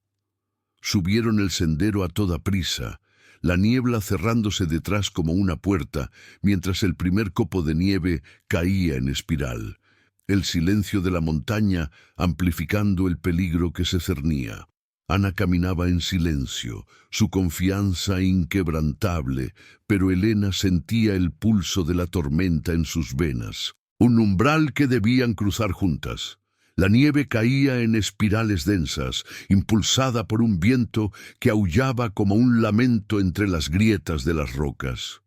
Subieron el sendero a toda prisa, la niebla cerrándose detrás como una puerta, mientras el primer copo de nieve caía en espiral. El silencio de la montaña amplificando el peligro que se cernía. Ana caminaba en silencio, su confianza inquebrantable, pero Elena sentía el pulso de la tormenta en sus venas. Un umbral que debían cruzar juntas. La nieve caía en espirales densas, impulsada por un viento que aullaba como un lamento entre las grietas de las rocas.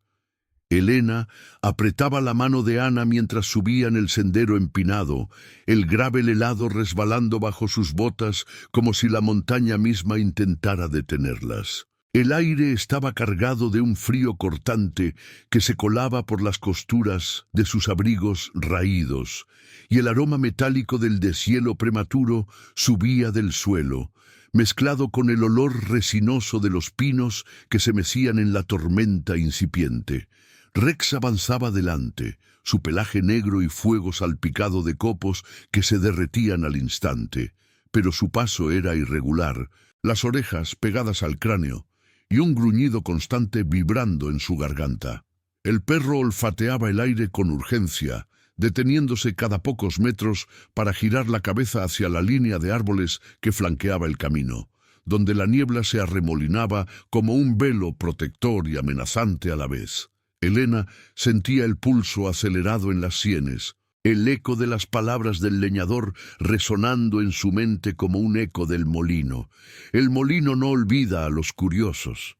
Elena apretaba la mano de Ana mientras subían el sendero empinado, el gravel helado resbalando bajo sus botas como si la montaña misma intentara detenerlas. El aire estaba cargado de un frío cortante que se colaba por las costuras de sus abrigos raídos, y el aroma metálico del deshielo prematuro subía del suelo, mezclado con el olor resinoso de los pinos que se mecían en la tormenta incipiente. Rex avanzaba delante, su pelaje negro y fuego salpicado de copos que se derretían al instante, pero su paso era irregular, las orejas pegadas al cráneo, y un gruñido constante vibrando en su garganta. El perro olfateaba el aire con urgencia, deteniéndose cada pocos metros para girar la cabeza hacia la línea de árboles que flanqueaba el camino, donde la niebla se arremolinaba como un velo protector y amenazante a la vez. Elena sentía el pulso acelerado en las sienes, el eco de las palabras del leñador resonando en su mente como un eco del molino. El molino no olvida a los curiosos.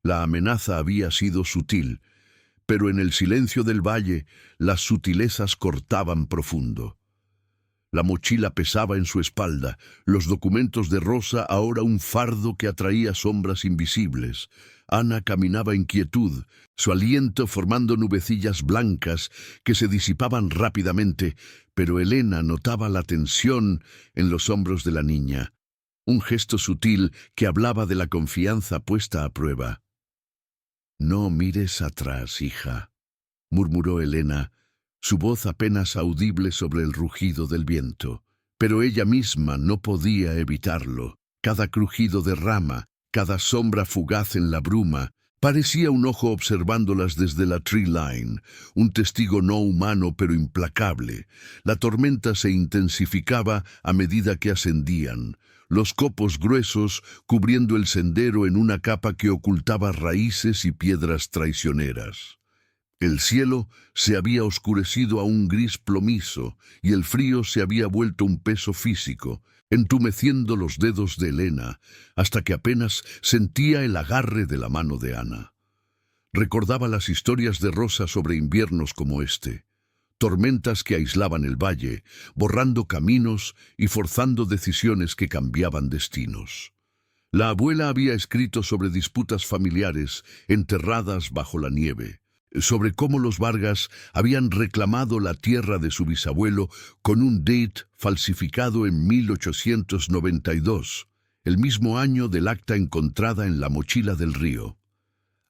La amenaza había sido sutil, pero en el silencio del valle las sutilezas cortaban profundo. La mochila pesaba en su espalda, los documentos de Rosa ahora un fardo que atraía sombras invisibles. Ana caminaba en quietud, su aliento formando nubecillas blancas que se disipaban rápidamente, pero Elena notaba la tensión en los hombros de la niña, un gesto sutil que hablaba de la confianza puesta a prueba. «No mires atrás, hija», murmuró Elena, su voz apenas audible sobre el rugido del viento. Pero ella misma no podía evitarlo. Cada crujido de rama, cada sombra fugaz en la bruma, parecía un ojo observándolas desde la tree line, un testigo no humano pero implacable. La tormenta se intensificaba a medida que ascendían, los copos gruesos cubriendo el sendero en una capa que ocultaba raíces y piedras traicioneras. El cielo se había oscurecido a un gris plomizo y el frío se había vuelto un peso físico, entumeciendo los dedos de Elena hasta que apenas sentía el agarre de la mano de Ana. Recordaba las historias de Rosa sobre inviernos como este, tormentas que aislaban el valle, borrando caminos y forzando decisiones que cambiaban destinos. La abuela había escrito sobre disputas familiares enterradas bajo la nieve, sobre cómo los Vargas habían reclamado la tierra de su bisabuelo con un date falsificado en 1892, el mismo año del acta encontrada en la mochila del río.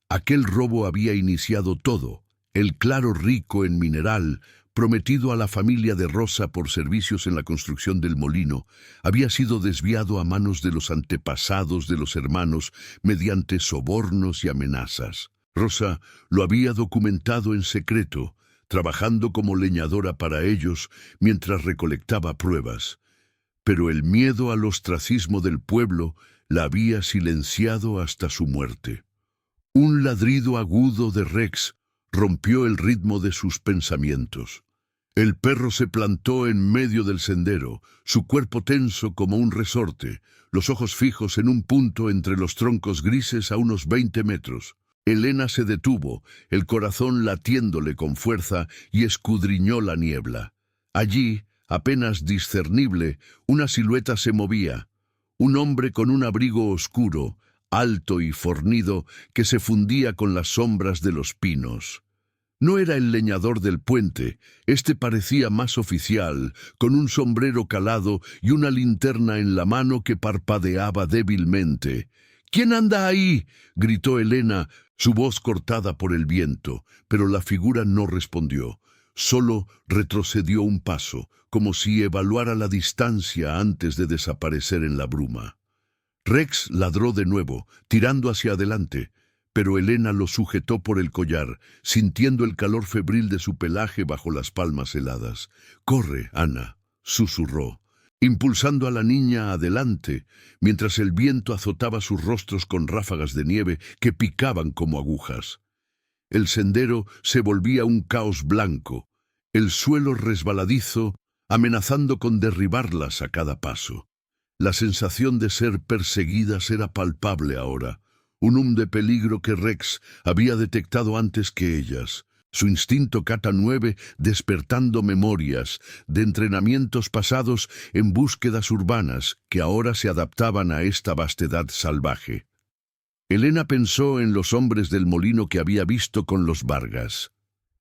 Aquel robo había iniciado todo, el claro rico en mineral, prometido a la familia de Rosa por servicios en la construcción del molino, había sido desviado a manos de los antepasados de los hermanos mediante sobornos y amenazas. Rosa lo había documentado en secreto, trabajando como leñadora para ellos mientras recolectaba pruebas. Pero el miedo al ostracismo del pueblo la había silenciado hasta su muerte. Un ladrido agudo de Rex rompió el ritmo de sus pensamientos. El perro se plantó en medio del sendero, su cuerpo tenso como un resorte, los ojos fijos en un punto entre los troncos grises a unos 20 metros. Elena se detuvo, el corazón latiéndole con fuerza, y escudriñó la niebla. Allí, apenas discernible, una silueta se movía. Un hombre con un abrigo oscuro, alto y fornido, que se fundía con las sombras de los pinos. No era el leñador del puente, este parecía más oficial, con un sombrero calado y una linterna en la mano que parpadeaba débilmente. «¿Quién anda ahí?», gritó Elena, su voz cortada por el viento, pero la figura no respondió. Solo retrocedió un paso, como si evaluara la distancia antes de desaparecer en la bruma. Rex ladró de nuevo, tirando hacia adelante, pero Elena lo sujetó por el collar, sintiendo el calor febril de su pelaje bajo las palmas heladas. «Corre, Ana», susurró, impulsando a la niña adelante, mientras el viento azotaba sus rostros con ráfagas de nieve que picaban como agujas. El sendero se volvía un caos blanco, el suelo resbaladizo, amenazando con derribarlas a cada paso. La sensación de ser perseguidas era palpable ahora, un de peligro que Rex había detectado antes que ellas. Su instinto Kata 9 despertando memorias de entrenamientos pasados en búsquedas urbanas que ahora se adaptaban a esta vastedad salvaje. Elena pensó en los hombres del molino que había visto con los Vargas,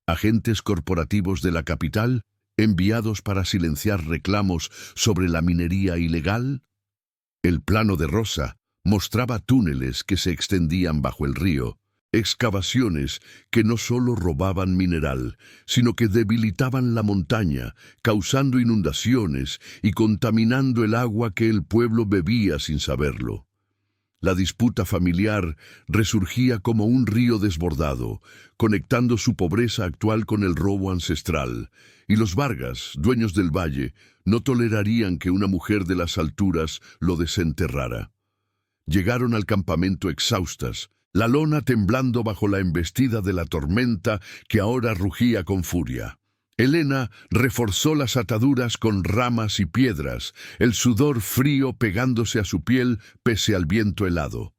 agentes corporativos de la capital, enviados para silenciar reclamos sobre la minería ilegal. El plano de Rosa mostraba túneles que se extendían bajo el río, excavaciones que no solo robaban mineral, sino que debilitaban la montaña, causando inundaciones y contaminando el agua que el pueblo bebía sin saberlo. La disputa familiar resurgía como un río desbordado, conectando su pobreza actual con el robo ancestral, y los Vargas, dueños del valle, no tolerarían que una mujer de las alturas lo desenterrara. Llegaron al campamento exhaustas, la lona temblando bajo la embestida de la tormenta que ahora rugía con furia. Elena reforzó las ataduras con ramas y piedras, el sudor frío pegándose a su piel pese al viento helado.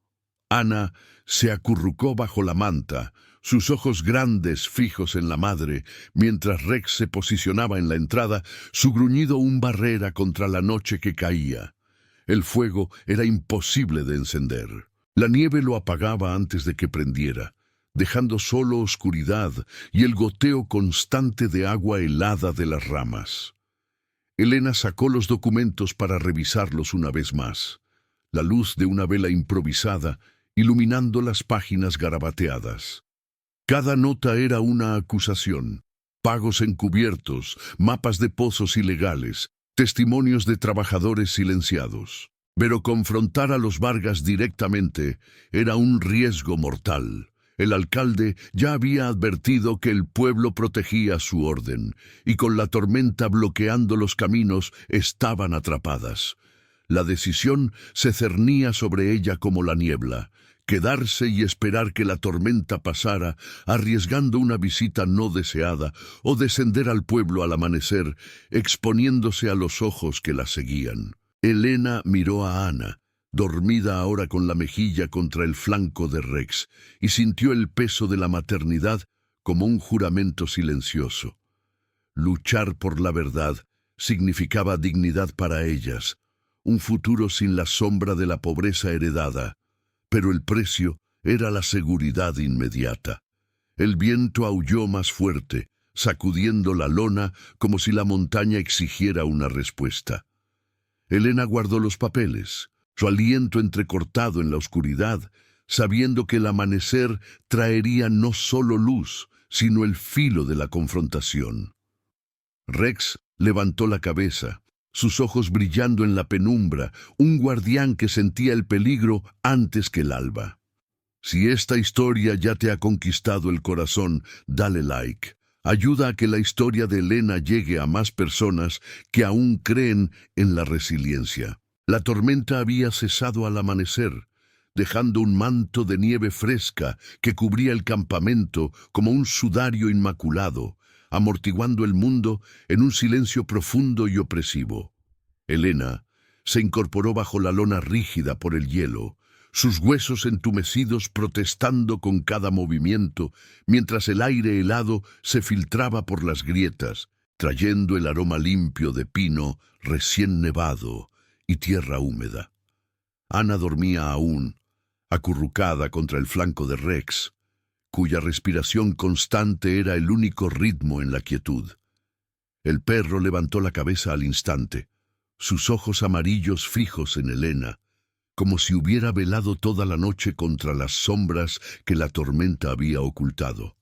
Ana se acurrucó bajo la manta, sus ojos grandes fijos en la madre, mientras Rex se posicionaba en la entrada, su gruñido un barrera contra la noche que caía. El fuego era imposible de encender. La nieve lo apagaba antes de que prendiera, dejando solo oscuridad y el goteo constante de agua helada de las ramas. Elena sacó los documentos para revisarlos una vez más, la luz de una vela improvisada iluminando las páginas garabateadas. Cada nota era una acusación, pagos encubiertos, mapas de pozos ilegales, testimonios de trabajadores silenciados. Pero confrontar a los Vargas directamente era un riesgo mortal. El alcalde ya había advertido que el pueblo protegía su orden, y con la tormenta bloqueando los caminos estaban atrapadas. La decisión se cernía sobre ella como la niebla: quedarse y esperar que la tormenta pasara, arriesgando una visita no deseada, o descender al pueblo al amanecer, exponiéndose a los ojos que la seguían. Elena miró a Ana, dormida ahora con la mejilla contra el flanco de Rex, y sintió el peso de la maternidad como un juramento silencioso. Luchar por la verdad significaba dignidad para ellas, un futuro sin la sombra de la pobreza heredada, pero el precio era la seguridad inmediata. El viento aulló más fuerte, sacudiendo la lona como si la montaña exigiera una respuesta. Elena guardó los papeles, su aliento entrecortado en la oscuridad, sabiendo que el amanecer traería no solo luz, sino el filo de la confrontación. Rex levantó la cabeza, sus ojos brillando en la penumbra, un guardián que sentía el peligro antes que el alba. Si esta historia ya te ha conquistado el corazón, dale like. Ayuda a que la historia de Elena llegue a más personas que aún creen en la resiliencia. La tormenta había cesado al amanecer, dejando un manto de nieve fresca que cubría el campamento como un sudario inmaculado, amortiguando el mundo en un silencio profundo y opresivo. Elena se incorporó bajo la lona rígida por el hielo, sus huesos entumecidos protestando con cada movimiento, mientras el aire helado se filtraba por las grietas, trayendo el aroma limpio de pino recién nevado y tierra húmeda. Ana dormía aún, acurrucada contra el flanco de Rex, cuya respiración constante era el único ritmo en la quietud. El perro levantó la cabeza al instante, sus ojos amarillos fijos en Elena, como si hubiera velado toda la noche contra las sombras que la tormenta había ocultado.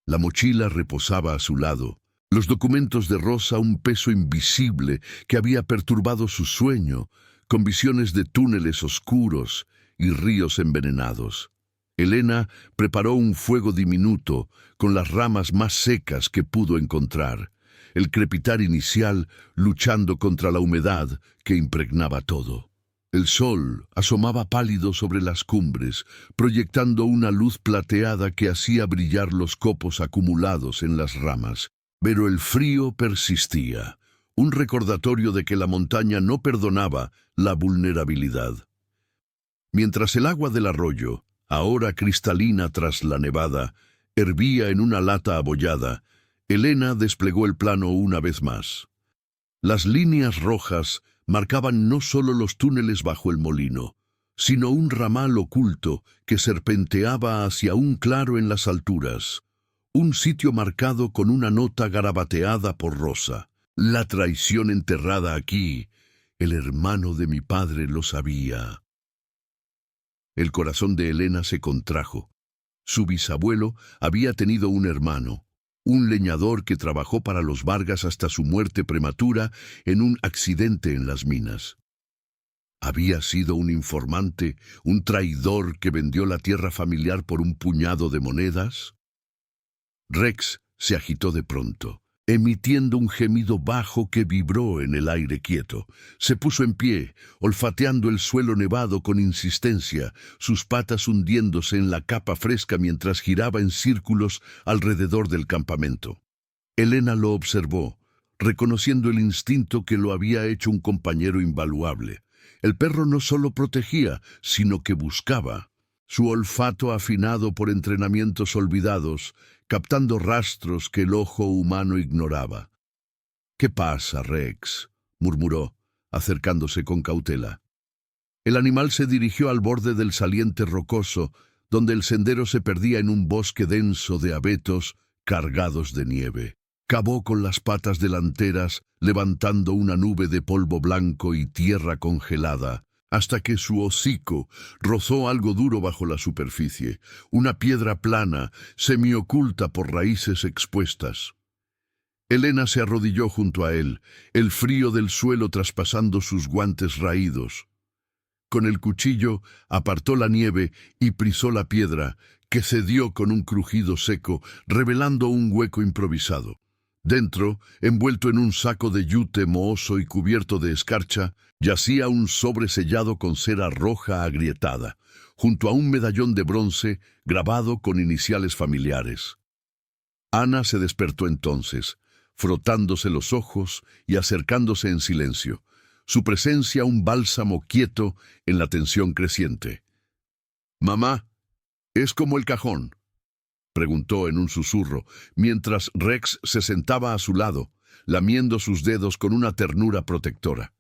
La mochila reposaba a su lado, los documentos de Rosa un peso invisible que había perturbado su sueño, con visiones de túneles oscuros y ríos envenenados. Elena preparó un fuego diminuto con las ramas más secas que pudo encontrar, el crepitar inicial luchando contra la humedad que impregnaba todo. El sol asomaba pálido sobre las cumbres, proyectando una luz plateada que hacía brillar los copos acumulados en las ramas. Pero el frío persistía, un recordatorio de que la montaña no perdonaba la vulnerabilidad. Mientras el agua del arroyo, ahora cristalina tras la nevada, hervía en una lata abollada, Elena desplegó el plano una vez más. Las líneas rojas marcaban no solo los túneles bajo el molino, sino un ramal oculto que serpenteaba hacia un claro en las alturas, un sitio marcado con una nota garabateada por Rosa. La traición enterrada aquí, el hermano de mi padre lo sabía. El corazón de Elena se contrajo. Su bisabuelo había tenido un hermano, un leñador que trabajó para los Vargas hasta su muerte prematura en un accidente en las minas. ¿Había sido un informante, un traidor que vendió la tierra familiar por un puñado de monedas? Rex se agitó de pronto, emitiendo un gemido bajo que vibró en el aire quieto. Se puso en pie, olfateando el suelo nevado con insistencia, sus patas hundiéndose en la capa fresca mientras giraba en círculos alrededor del campamento. Elena lo observó, reconociendo el instinto que lo había hecho un compañero invaluable. El perro no solo protegía, sino que buscaba. Su olfato afinado por entrenamientos olvidados, captando rastros que el ojo humano ignoraba. «¿Qué pasa, Rex?», murmuró, acercándose con cautela. El animal se dirigió al borde del saliente rocoso, donde el sendero se perdía en un bosque denso de abetos cargados de nieve. Cavó con las patas delanteras, levantando una nube de polvo blanco y tierra congelada, hasta que su hocico rozó algo duro bajo la superficie, una piedra plana, semioculta por raíces expuestas. Elena se arrodilló junto a él, el frío del suelo traspasando sus guantes raídos. Con el cuchillo apartó la nieve y prisó la piedra, que cedió con un crujido seco, revelando un hueco improvisado. Dentro, envuelto en un saco de yute mohoso y cubierto de escarcha, yacía un sobre sellado con cera roja agrietada, junto a un medallón de bronce grabado con iniciales familiares. Ana se despertó entonces, frotándose los ojos y acercándose en silencio, su presencia un bálsamo quieto en la tensión creciente. «Mamá, ¿es como el cajón?», preguntó en un susurro, mientras Rex se sentaba a su lado, lamiendo sus dedos con una ternura protectora.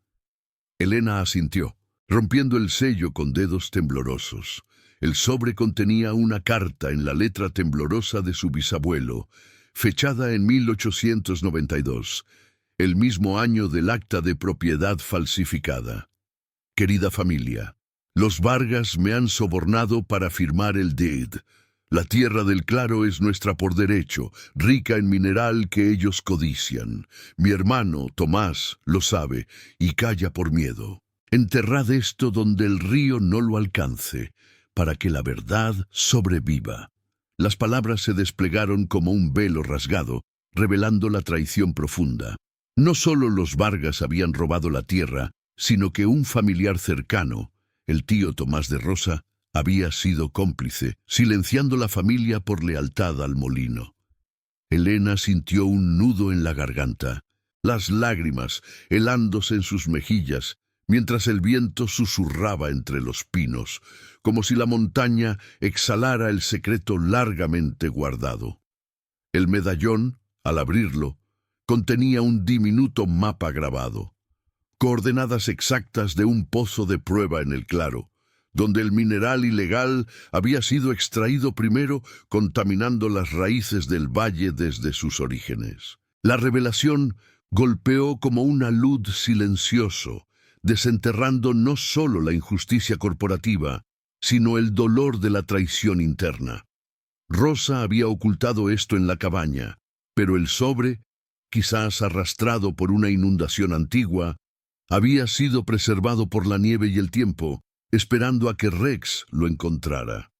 Elena asintió, rompiendo el sello con dedos temblorosos. El sobre contenía una carta en la letra temblorosa de su bisabuelo, fechada en 1892, el mismo año del acta de propiedad falsificada. «Querida familia, los Vargas me han sobornado para firmar el deed. La tierra del Claro es nuestra por derecho, rica en mineral que ellos codician. Mi hermano, Tomás, lo sabe y calla por miedo. Enterrad esto donde el río no lo alcance, para que la verdad sobreviva». Las palabras se desplegaron como un velo rasgado, revelando la traición profunda. No solo los Vargas habían robado la tierra, sino que un familiar cercano, el tío Tomás de Rosa, había sido cómplice, silenciando la familia por lealtad al molino. Elena sintió un nudo en la garganta, las lágrimas helándose en sus mejillas, mientras el viento susurraba entre los pinos, como si la montaña exhalara el secreto largamente guardado. El medallón, al abrirlo, contenía un diminuto mapa grabado, coordenadas exactas de un pozo de prueba en el Claro, donde el mineral ilegal había sido extraído primero, contaminando las raíces del valle desde sus orígenes. La revelación golpeó como un alud silencioso, desenterrando no solo la injusticia corporativa, sino el dolor de la traición interna. Rosa había ocultado esto en la cabaña, pero el sobre, quizás arrastrado por una inundación antigua, había sido preservado por la nieve y el tiempo, esperando a que Rex lo encontrara.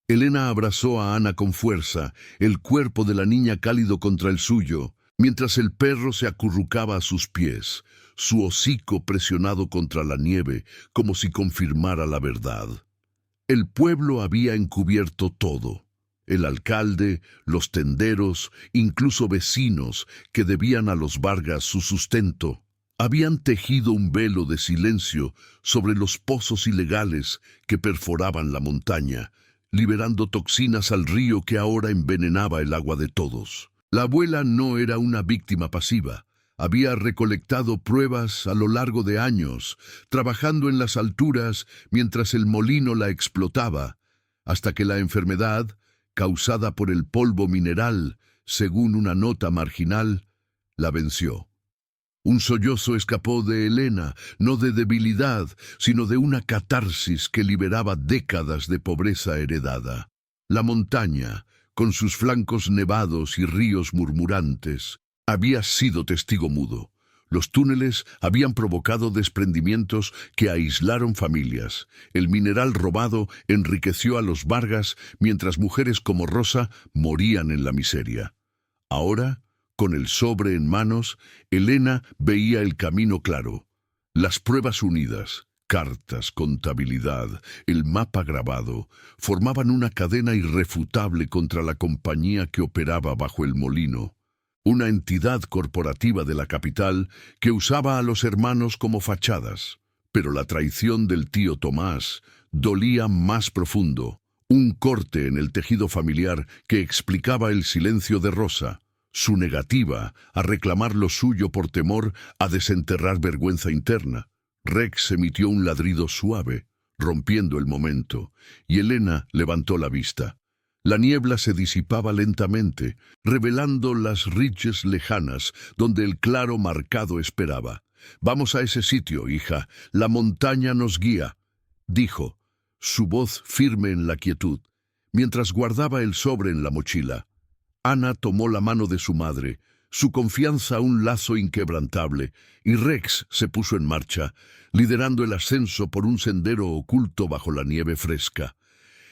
Elena abrazó a Ana con fuerza, el cuerpo de la niña cálido contra el suyo, mientras el perro se acurrucaba a sus pies, su hocico presionado contra la nieve, como si confirmara la verdad. El pueblo había encubierto todo. El alcalde, los tenderos, incluso vecinos que debían a los Vargas su sustento, habían tejido un velo de silencio sobre los pozos ilegales que perforaban la montaña, liberando toxinas al río que ahora envenenaba el agua de todos. La abuela no era una víctima pasiva. Había recolectado pruebas a lo largo de años, trabajando en las alturas mientras el molino la explotaba, hasta que la enfermedad, causada por el polvo mineral, según una nota marginal, la venció. Un sollozo escapó de Elena, no de debilidad, sino de una catarsis que liberaba décadas de pobreza heredada. La montaña, con sus flancos nevados y ríos murmurantes, había sido testigo mudo. Los túneles habían provocado desprendimientos que aislaron familias. El mineral robado enriqueció a los Vargas, mientras mujeres como Rosa morían en la miseria. Ahora, con el sobre en manos, Elena veía el camino claro. Las pruebas unidas, cartas, contabilidad, el mapa grabado, formaban una cadena irrefutable contra la compañía que operaba bajo el molino. Una entidad corporativa de la capital que usaba a los hermanos como fachadas. Pero la traición del tío Tomás dolía más profundo, un corte en el tejido familiar que explicaba el silencio de Rosa, su negativa a reclamar lo suyo por temor a desenterrar vergüenza interna. Rex emitió un ladrido suave, rompiendo el momento, y Elena levantó la vista. La niebla se disipaba lentamente, revelando las ridges lejanas donde el claro marcado esperaba. «Vamos a ese sitio, hija. La montaña nos guía», dijo, su voz firme en la quietud, mientras guardaba el sobre en la mochila. Ana tomó la mano de su madre, su confianza un lazo inquebrantable, y Rex se puso en marcha, liderando el ascenso por un sendero oculto bajo la nieve fresca.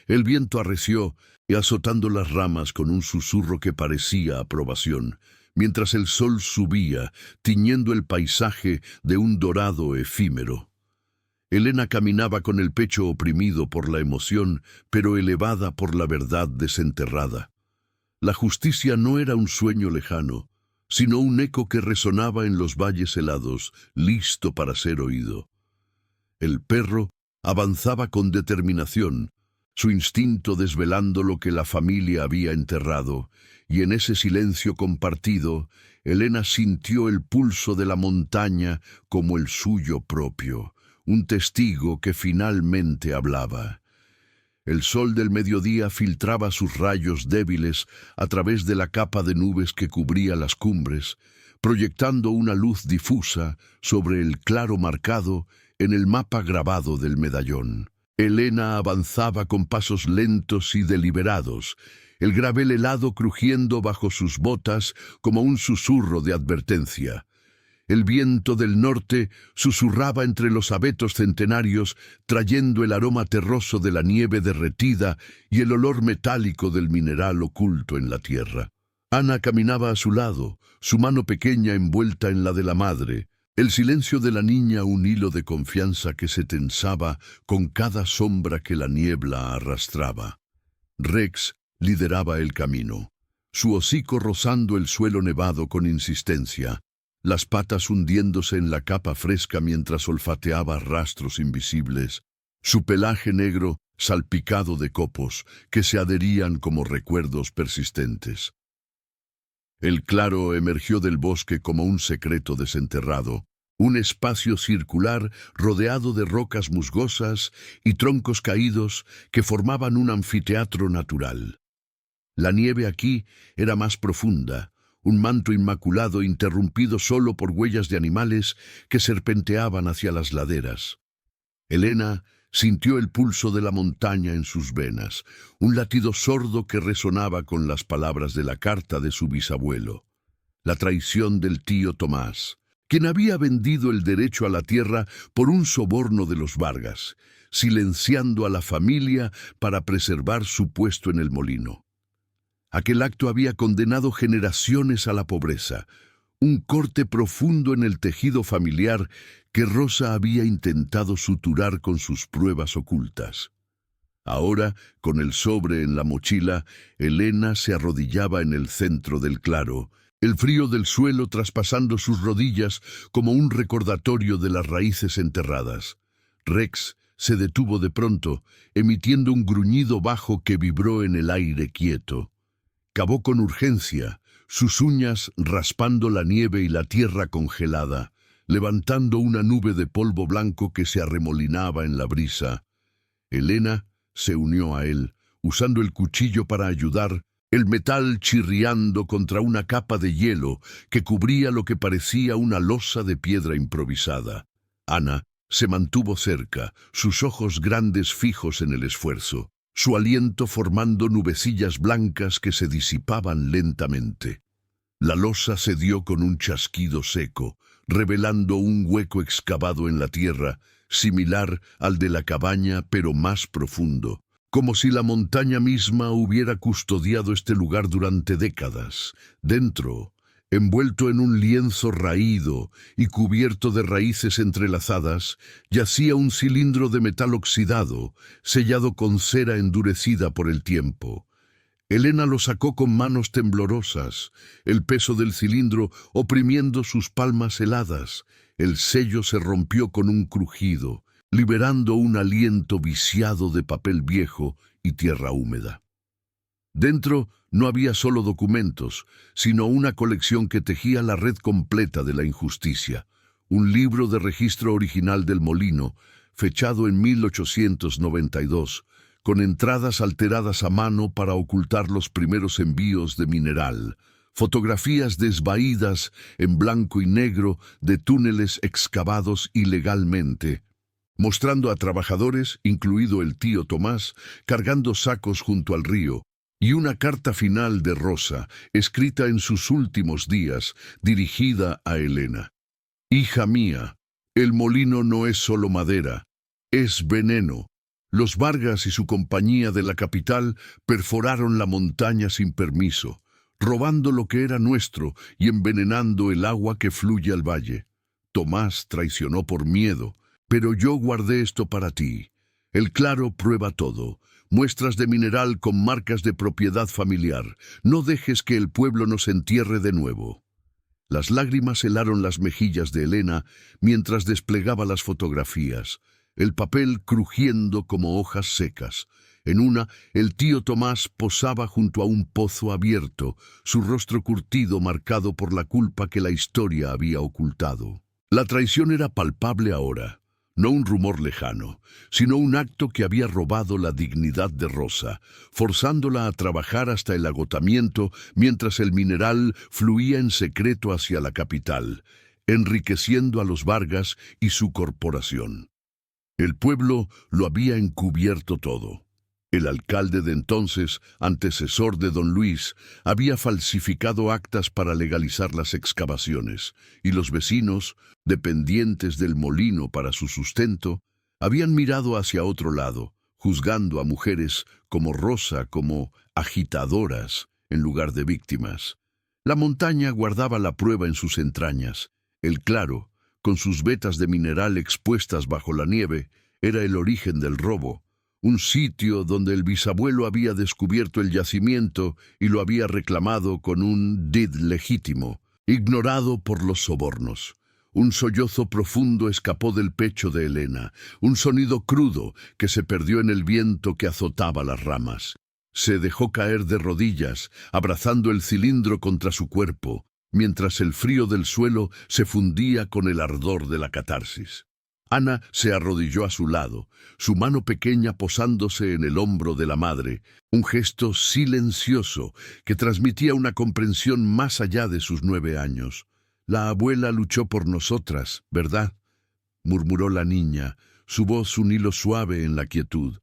El viento arreció y azotando las ramas con un susurro que parecía aprobación, mientras el sol subía, tiñendo el paisaje de un dorado efímero. Elena caminaba con el pecho oprimido por la emoción, pero elevada por la verdad desenterrada. La justicia no era un sueño lejano, sino un eco que resonaba en los valles helados, listo para ser oído. El perro avanzaba con determinación, su instinto desvelando lo que la familia había enterrado, y en ese silencio compartido, Elena sintió el pulso de la montaña como el suyo propio, un testigo que finalmente hablaba. El sol del mediodía filtraba sus rayos débiles a través de la capa de nubes que cubría las cumbres, proyectando una luz difusa sobre el claro marcado en el mapa grabado del medallón. Elena avanzaba con pasos lentos y deliberados, el gravel helado crujiendo bajo sus botas como un susurro de advertencia. El viento del norte susurraba entre los abetos centenarios, trayendo el aroma terroso de la nieve derretida y el olor metálico del mineral oculto en la tierra. Ana caminaba a su lado, su mano pequeña envuelta en la de la madre, el silencio de la niña un hilo de confianza que se tensaba con cada sombra que la niebla arrastraba. Rex lideraba el camino, su hocico rozando el suelo nevado con insistencia, las patas hundiéndose en la capa fresca mientras olfateaba rastros invisibles, su pelaje negro salpicado de copos que se adherían como recuerdos persistentes. El claro emergió del bosque como un secreto desenterrado, un espacio circular rodeado de rocas musgosas y troncos caídos que formaban un anfiteatro natural. La nieve aquí era más profunda, un manto inmaculado interrumpido solo por huellas de animales que serpenteaban hacia las laderas. Elena sintió el pulso de la montaña en sus venas, un latido sordo que resonaba con las palabras de la carta de su bisabuelo. La traición del tío Tomás, quien había vendido el derecho a la tierra por un soborno de los Vargas, silenciando a la familia para preservar su puesto en el molino. Aquel acto había condenado generaciones a la pobreza, un corte profundo en el tejido familiar que Rosa había intentado suturar con sus pruebas ocultas. Ahora, con el sobre en la mochila, Elena se arrodillaba en el centro del claro, el frío del suelo traspasando sus rodillas como un recordatorio de las raíces enterradas. Rex se detuvo de pronto, emitiendo un gruñido bajo que vibró en el aire quieto. Cavó con urgencia, sus uñas raspando la nieve y la tierra congelada, levantando una nube de polvo blanco que se arremolinaba en la brisa. Elena se unió a él, usando el cuchillo para ayudar, el metal chirriando contra una capa de hielo que cubría lo que parecía una losa de piedra improvisada. Ana se mantuvo cerca, sus ojos grandes fijos en el esfuerzo, su aliento formando nubecillas blancas que se disipaban lentamente. La losa cedió con un chasquido seco, revelando un hueco excavado en la tierra, similar al de la cabaña pero más profundo, como si la montaña misma hubiera custodiado este lugar durante décadas. Dentro, envuelto en un lienzo raído y cubierto de raíces entrelazadas, yacía un cilindro de metal oxidado, sellado con cera endurecida por el tiempo. Elena lo sacó con manos temblorosas, el peso del cilindro oprimiendo sus palmas heladas. El sello se rompió con un crujido, liberando un aliento viciado de papel viejo y tierra húmeda. Dentro no había solo documentos, sino una colección que tejía la red completa de la injusticia. Un libro de registro original del molino, fechado en 1892, con entradas alteradas a mano para ocultar los primeros envíos de mineral, fotografías desvaídas en blanco y negro de túneles excavados ilegalmente, mostrando a trabajadores, incluido el tío Tomás, cargando sacos junto al río, y una carta final de Rosa, escrita en sus últimos días, dirigida a Elena. Hija mía, el molino no es solo madera, es veneno. Los Vargas y su compañía de la capital perforaron la montaña sin permiso, robando lo que era nuestro y envenenando el agua que fluye al valle. Tomás traicionó por miedo, pero yo guardé esto para ti. El claro prueba todo. Muestras de mineral con marcas de propiedad familiar. No dejes que el pueblo nos entierre de nuevo. Las lágrimas helaron las mejillas de Elena mientras desplegaba las fotografías, el papel crujiendo como hojas secas. En una, el tío Tomás posaba junto a un pozo abierto, su rostro curtido marcado por la culpa que la historia había ocultado. La traición era palpable ahora. No un rumor lejano, sino un acto que había robado la dignidad de Rosa, forzándola a trabajar hasta el agotamiento mientras el mineral fluía en secreto hacia la capital, enriqueciendo a los Vargas y su corporación. El pueblo lo había encubierto todo. El alcalde de entonces, antecesor de don Luis, había falsificado actas para legalizar las excavaciones, y los vecinos, dependientes del molino para su sustento, habían mirado hacia otro lado, juzgando a mujeres como Rosa como agitadoras en lugar de víctimas. La montaña guardaba la prueba en sus entrañas. El claro, con sus vetas de mineral expuestas bajo la nieve, era el origen del robo. Un sitio donde el bisabuelo había descubierto el yacimiento y lo había reclamado con un did legítimo, ignorado por los sobornos. Un sollozo profundo escapó del pecho de Elena, un sonido crudo que se perdió en el viento que azotaba las ramas. Se dejó caer de rodillas, abrazando el cilindro contra su cuerpo, mientras el frío del suelo se fundía con el ardor de la catarsis. Ana se arrodilló a su lado, su mano pequeña posándose en el hombro de la madre, un gesto silencioso que transmitía una comprensión más allá de sus 9 años. «La abuela luchó por nosotras, ¿verdad?», murmuró la niña, su voz un hilo suave en la quietud.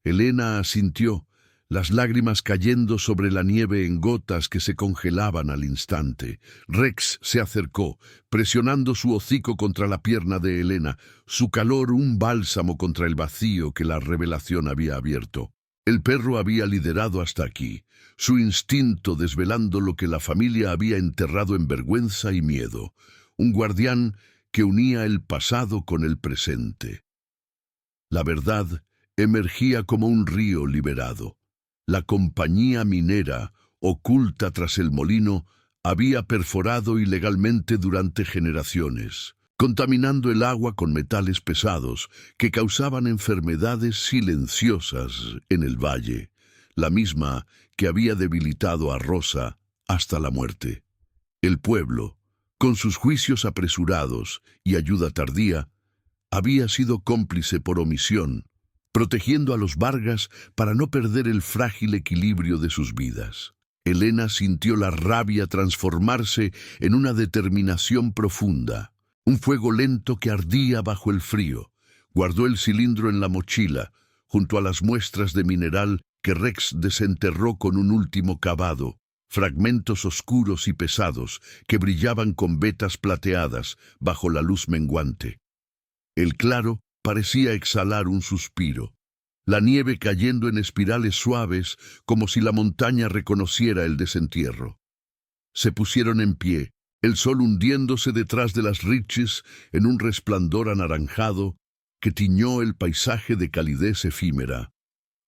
Elena asintió, las lágrimas cayendo sobre la nieve en gotas que se congelaban al instante. Rex se acercó, presionando su hocico contra la pierna de Elena, su calor un bálsamo contra el vacío que la revelación había abierto. El perro había liderado hasta aquí, su instinto desvelando lo que la familia había enterrado en vergüenza y miedo, un guardián que unía el pasado con el presente. La verdad emergía como un río liberado. La compañía minera, oculta tras el molino, había perforado ilegalmente durante generaciones, contaminando el agua con metales pesados que causaban enfermedades silenciosas en el valle, la misma que había debilitado a Rosa hasta la muerte. El pueblo, con sus juicios apresurados y ayuda tardía, había sido cómplice por omisión, protegiendo a los Vargas para no perder el frágil equilibrio de sus vidas. Elena sintió la rabia transformarse en una determinación profunda, un fuego lento que ardía bajo el frío. Guardó el cilindro en la mochila, junto a las muestras de mineral que Rex desenterró con un último cavado, fragmentos oscuros y pesados que brillaban con vetas plateadas bajo la luz menguante. El claro parecía exhalar un suspiro, la nieve cayendo en espirales suaves como si la montaña reconociera el desentierro. Se pusieron en pie, el sol hundiéndose detrás de las riches en un resplandor anaranjado que tiñó el paisaje de calidez efímera.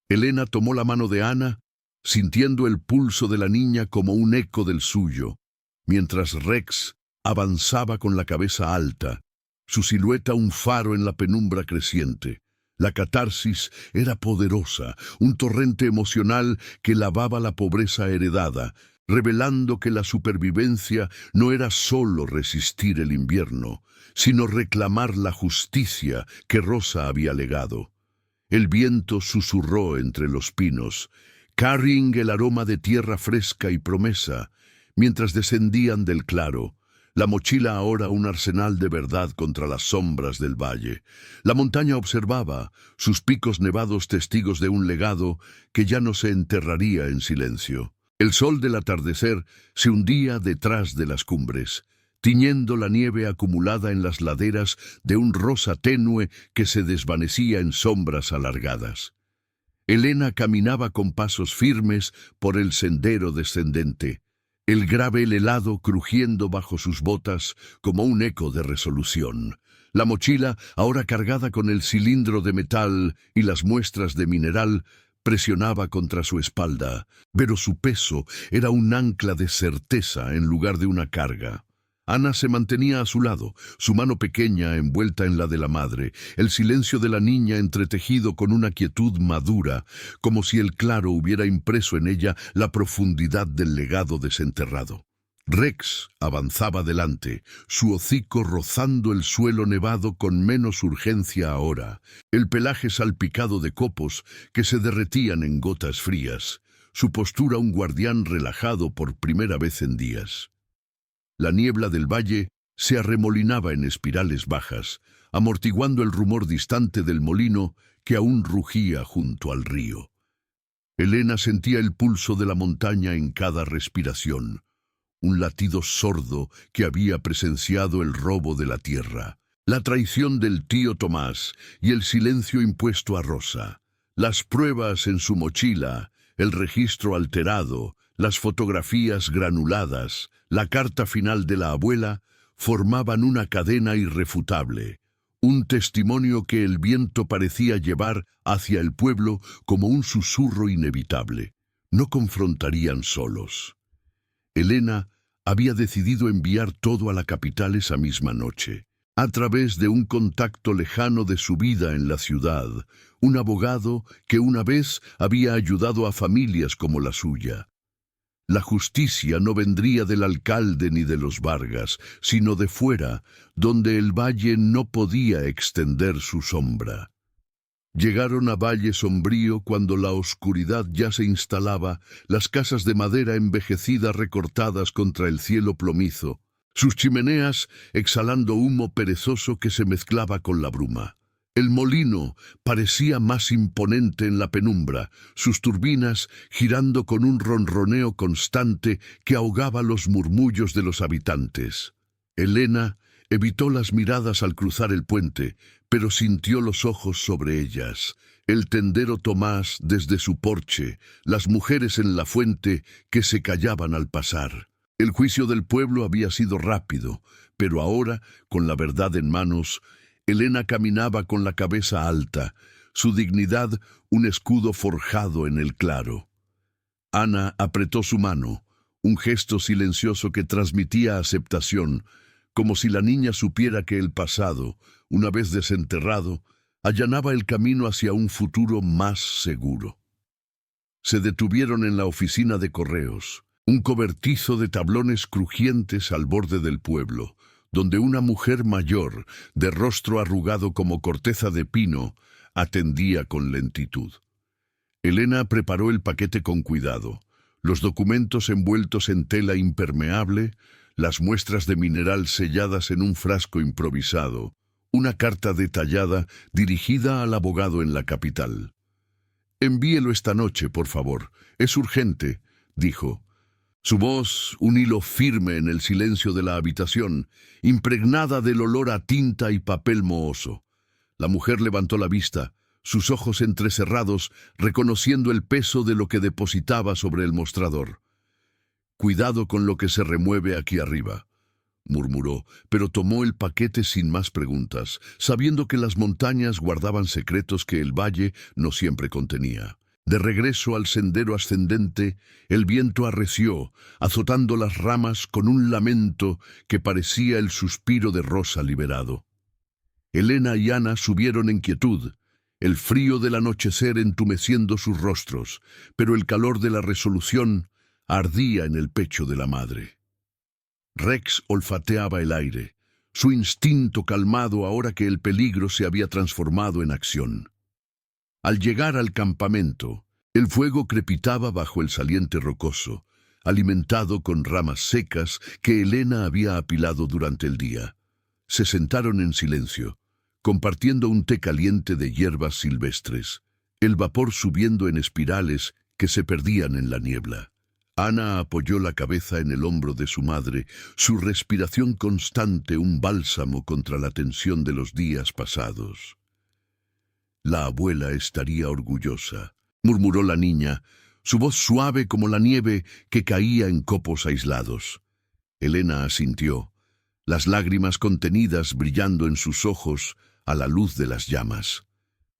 Elena tomó la mano de Ana, sintiendo el pulso de la niña como un eco del suyo, mientras Rex avanzaba con la cabeza alta, su silueta un faro en la penumbra creciente. La catarsis era poderosa, un torrente emocional que lavaba la pobreza heredada, revelando que la supervivencia no era solo resistir el invierno, sino reclamar la justicia que Rosa había legado. El viento susurró entre los pinos, carrying el aroma de tierra fresca y promesa, mientras descendían del claro. la mochila ahora un arsenal de verdad contra las sombras del valle. La montaña observaba, sus picos nevados testigos de un legado que ya no se enterraría en silencio. El sol del atardecer se hundía detrás de las cumbres, tiñendo la nieve acumulada en las laderas de un rosa tenue que se desvanecía en sombras alargadas. Elena caminaba con pasos firmes por el sendero descendente, el gravel helado crujiendo bajo sus botas como un eco de resolución. La mochila, ahora cargada con el cilindro de metal y las muestras de mineral, presionaba contra su espalda, pero su peso era un ancla de certeza en lugar de una carga. Ana se mantenía a su lado, su mano pequeña envuelta en la de la madre, el silencio de la niña entretejido con una quietud madura, como si el claro hubiera impreso en ella la profundidad del legado desenterrado. Rex avanzaba delante, su hocico rozando el suelo nevado con menos urgencia ahora, el pelaje salpicado de copos que se derretían en gotas frías, su postura un guardián relajado por primera vez en días. La niebla del valle se arremolinaba en espirales bajas, amortiguando el rumor distante del molino que aún rugía junto al río. Elena sentía el pulso de la montaña en cada respiración, un latido sordo que había presenciado el robo de la tierra, la traición del tío Tomás y el silencio impuesto a Rosa, las pruebas en su mochila, el registro alterado, las fotografías granuladas, la carta final de la abuela, formaban una cadena irrefutable, un testimonio que el viento parecía llevar hacia el pueblo como un susurro inevitable. No confrontarían solos. Elena había decidido enviar todo a la capital esa misma noche, a través de un contacto lejano de su vida en la ciudad, un abogado que una vez había ayudado a familias como la suya. La justicia no vendría del alcalde ni de los Vargas, sino de fuera, donde el valle no podía extender su sombra. Llegaron a Valle Sombrío cuando la oscuridad ya se instalaba, las casas de madera envejecida recortadas contra el cielo plomizo, sus chimeneas exhalando humo perezoso que se mezclaba con la bruma. El molino parecía más imponente en la penumbra, sus turbinas girando con un ronroneo constante que ahogaba los murmullos de los habitantes. Elena evitó las miradas al cruzar el puente, pero sintió los ojos sobre ellas. El tendero Tomás desde su porche, las mujeres en la fuente que se callaban al pasar. El juicio del pueblo había sido rápido, pero ahora, con la verdad en manos, Elena caminaba con la cabeza alta, su dignidad un escudo forjado en el claro. Ana apretó su mano, un gesto silencioso que transmitía aceptación, como si la niña supiera que el pasado, una vez desenterrado, allanaba el camino hacia un futuro más seguro. Se detuvieron en la oficina de correos, un cobertizo de tablones crujientes al borde del pueblo, donde una mujer mayor, de rostro arrugado como corteza de pino, atendía con lentitud. Elena preparó el paquete con cuidado, los documentos envueltos en tela impermeable, las muestras de mineral selladas en un frasco improvisado, una carta detallada dirigida al abogado en la capital. «Envíelo esta noche, por favor. Es urgente», dijo. Su voz, un hilo firme en el silencio de la habitación, impregnada del olor a tinta y papel mohoso. La mujer levantó la vista, sus ojos entrecerrados, reconociendo el peso de lo que depositaba sobre el mostrador. «Cuidado con lo que se remueve aquí arriba», murmuró, pero tomó el paquete sin más preguntas, sabiendo que las montañas guardaban secretos que el valle no siempre contenía. De regreso al sendero ascendente, el viento arreció, azotando las ramas con un lamento que parecía el suspiro de Rosa liberado. Elena y Ana subieron en quietud, el frío del anochecer entumeciendo sus rostros, pero el calor de la resolución ardía en el pecho de la madre. Rex olfateaba el aire, su instinto calmado ahora que el peligro se había transformado en acción. Al llegar al campamento, el fuego crepitaba bajo el saliente rocoso, alimentado con ramas secas que Elena había apilado durante el día. Se sentaron en silencio, compartiendo un té caliente de hierbas silvestres, el vapor subiendo en espirales que se perdían en la niebla. Ana apoyó la cabeza en el hombro de su madre, su respiración constante un bálsamo contra la tensión de los días pasados. «La abuela estaría orgullosa», murmuró la niña, su voz suave como la nieve que caía en copos aislados. Elena asintió, las lágrimas contenidas brillando en sus ojos a la luz de las llamas.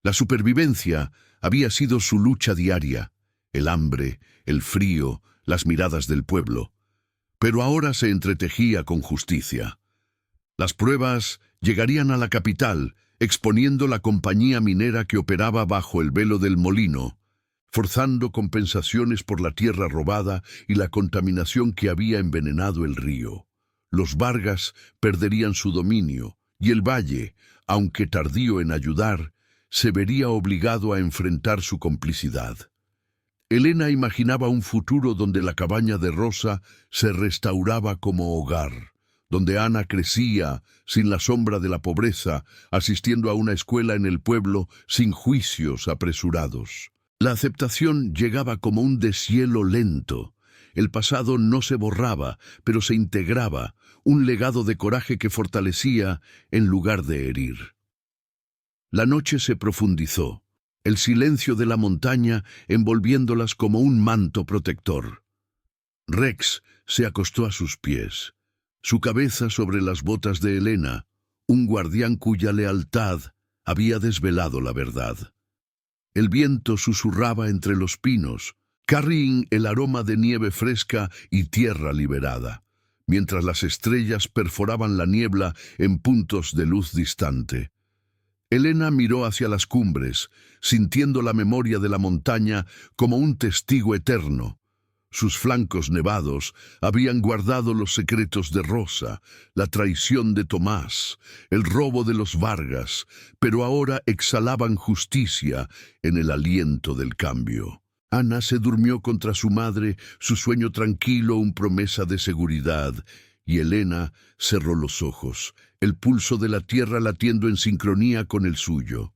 La supervivencia había sido su lucha diaria, el hambre, el frío, las miradas del pueblo. Pero ahora se entretejía con justicia. Las pruebas llegarían a la capital, exponiendo la compañía minera que operaba bajo el velo del molino, forzando compensaciones por la tierra robada y la contaminación que había envenenado el río. Los Vargas perderían su dominio, y el valle, aunque tardío en ayudar, se vería obligado a enfrentar su complicidad. Elena imaginaba un futuro donde la cabaña de Rosa se restauraba como hogar, donde Ana crecía sin la sombra de la pobreza, asistiendo a una escuela en el pueblo sin juicios apresurados. La aceptación llegaba como un deshielo lento. El pasado no se borraba, pero se integraba, un legado de coraje que fortalecía en lugar de herir. La noche se profundizó, el silencio de la montaña envolviéndolas como un manto protector. Rex se acostó a sus pies, su cabeza sobre las botas de Elena, un guardián cuya lealtad había desvelado la verdad. El viento susurraba entre los pinos, carrying el aroma de nieve fresca y tierra liberada, mientras las estrellas perforaban la niebla en puntos de luz distante. Elena miró hacia las cumbres, sintiendo la memoria de la montaña como un testigo eterno. Sus flancos nevados habían guardado los secretos de Rosa, la traición de Tomás, el robo de los Vargas, pero ahora exhalaban justicia en el aliento del cambio. Ana se durmió contra su madre, su sueño tranquilo, una promesa de seguridad, y Elena cerró los ojos, el pulso de la tierra latiendo en sincronía con el suyo.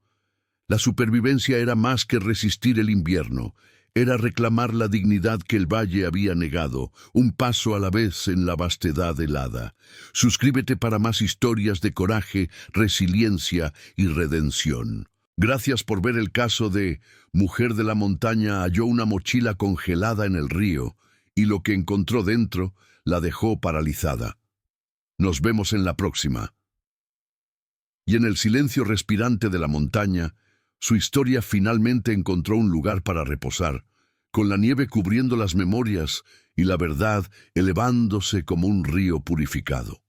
La supervivencia era más que resistir el invierno, era reclamar la dignidad que el valle había negado, un paso a la vez en la vastedad helada. Suscríbete para más historias de coraje, resiliencia y redención. Gracias por ver el caso de Mujer de la Montaña halló una mochila congelada en el río y lo que encontró dentro la dejó paralizada. Nos vemos en la próxima. Y en el silencio respirante de la montaña, su historia finalmente encontró un lugar para reposar, con la nieve cubriendo las memorias y la verdad elevándose como un río purificado.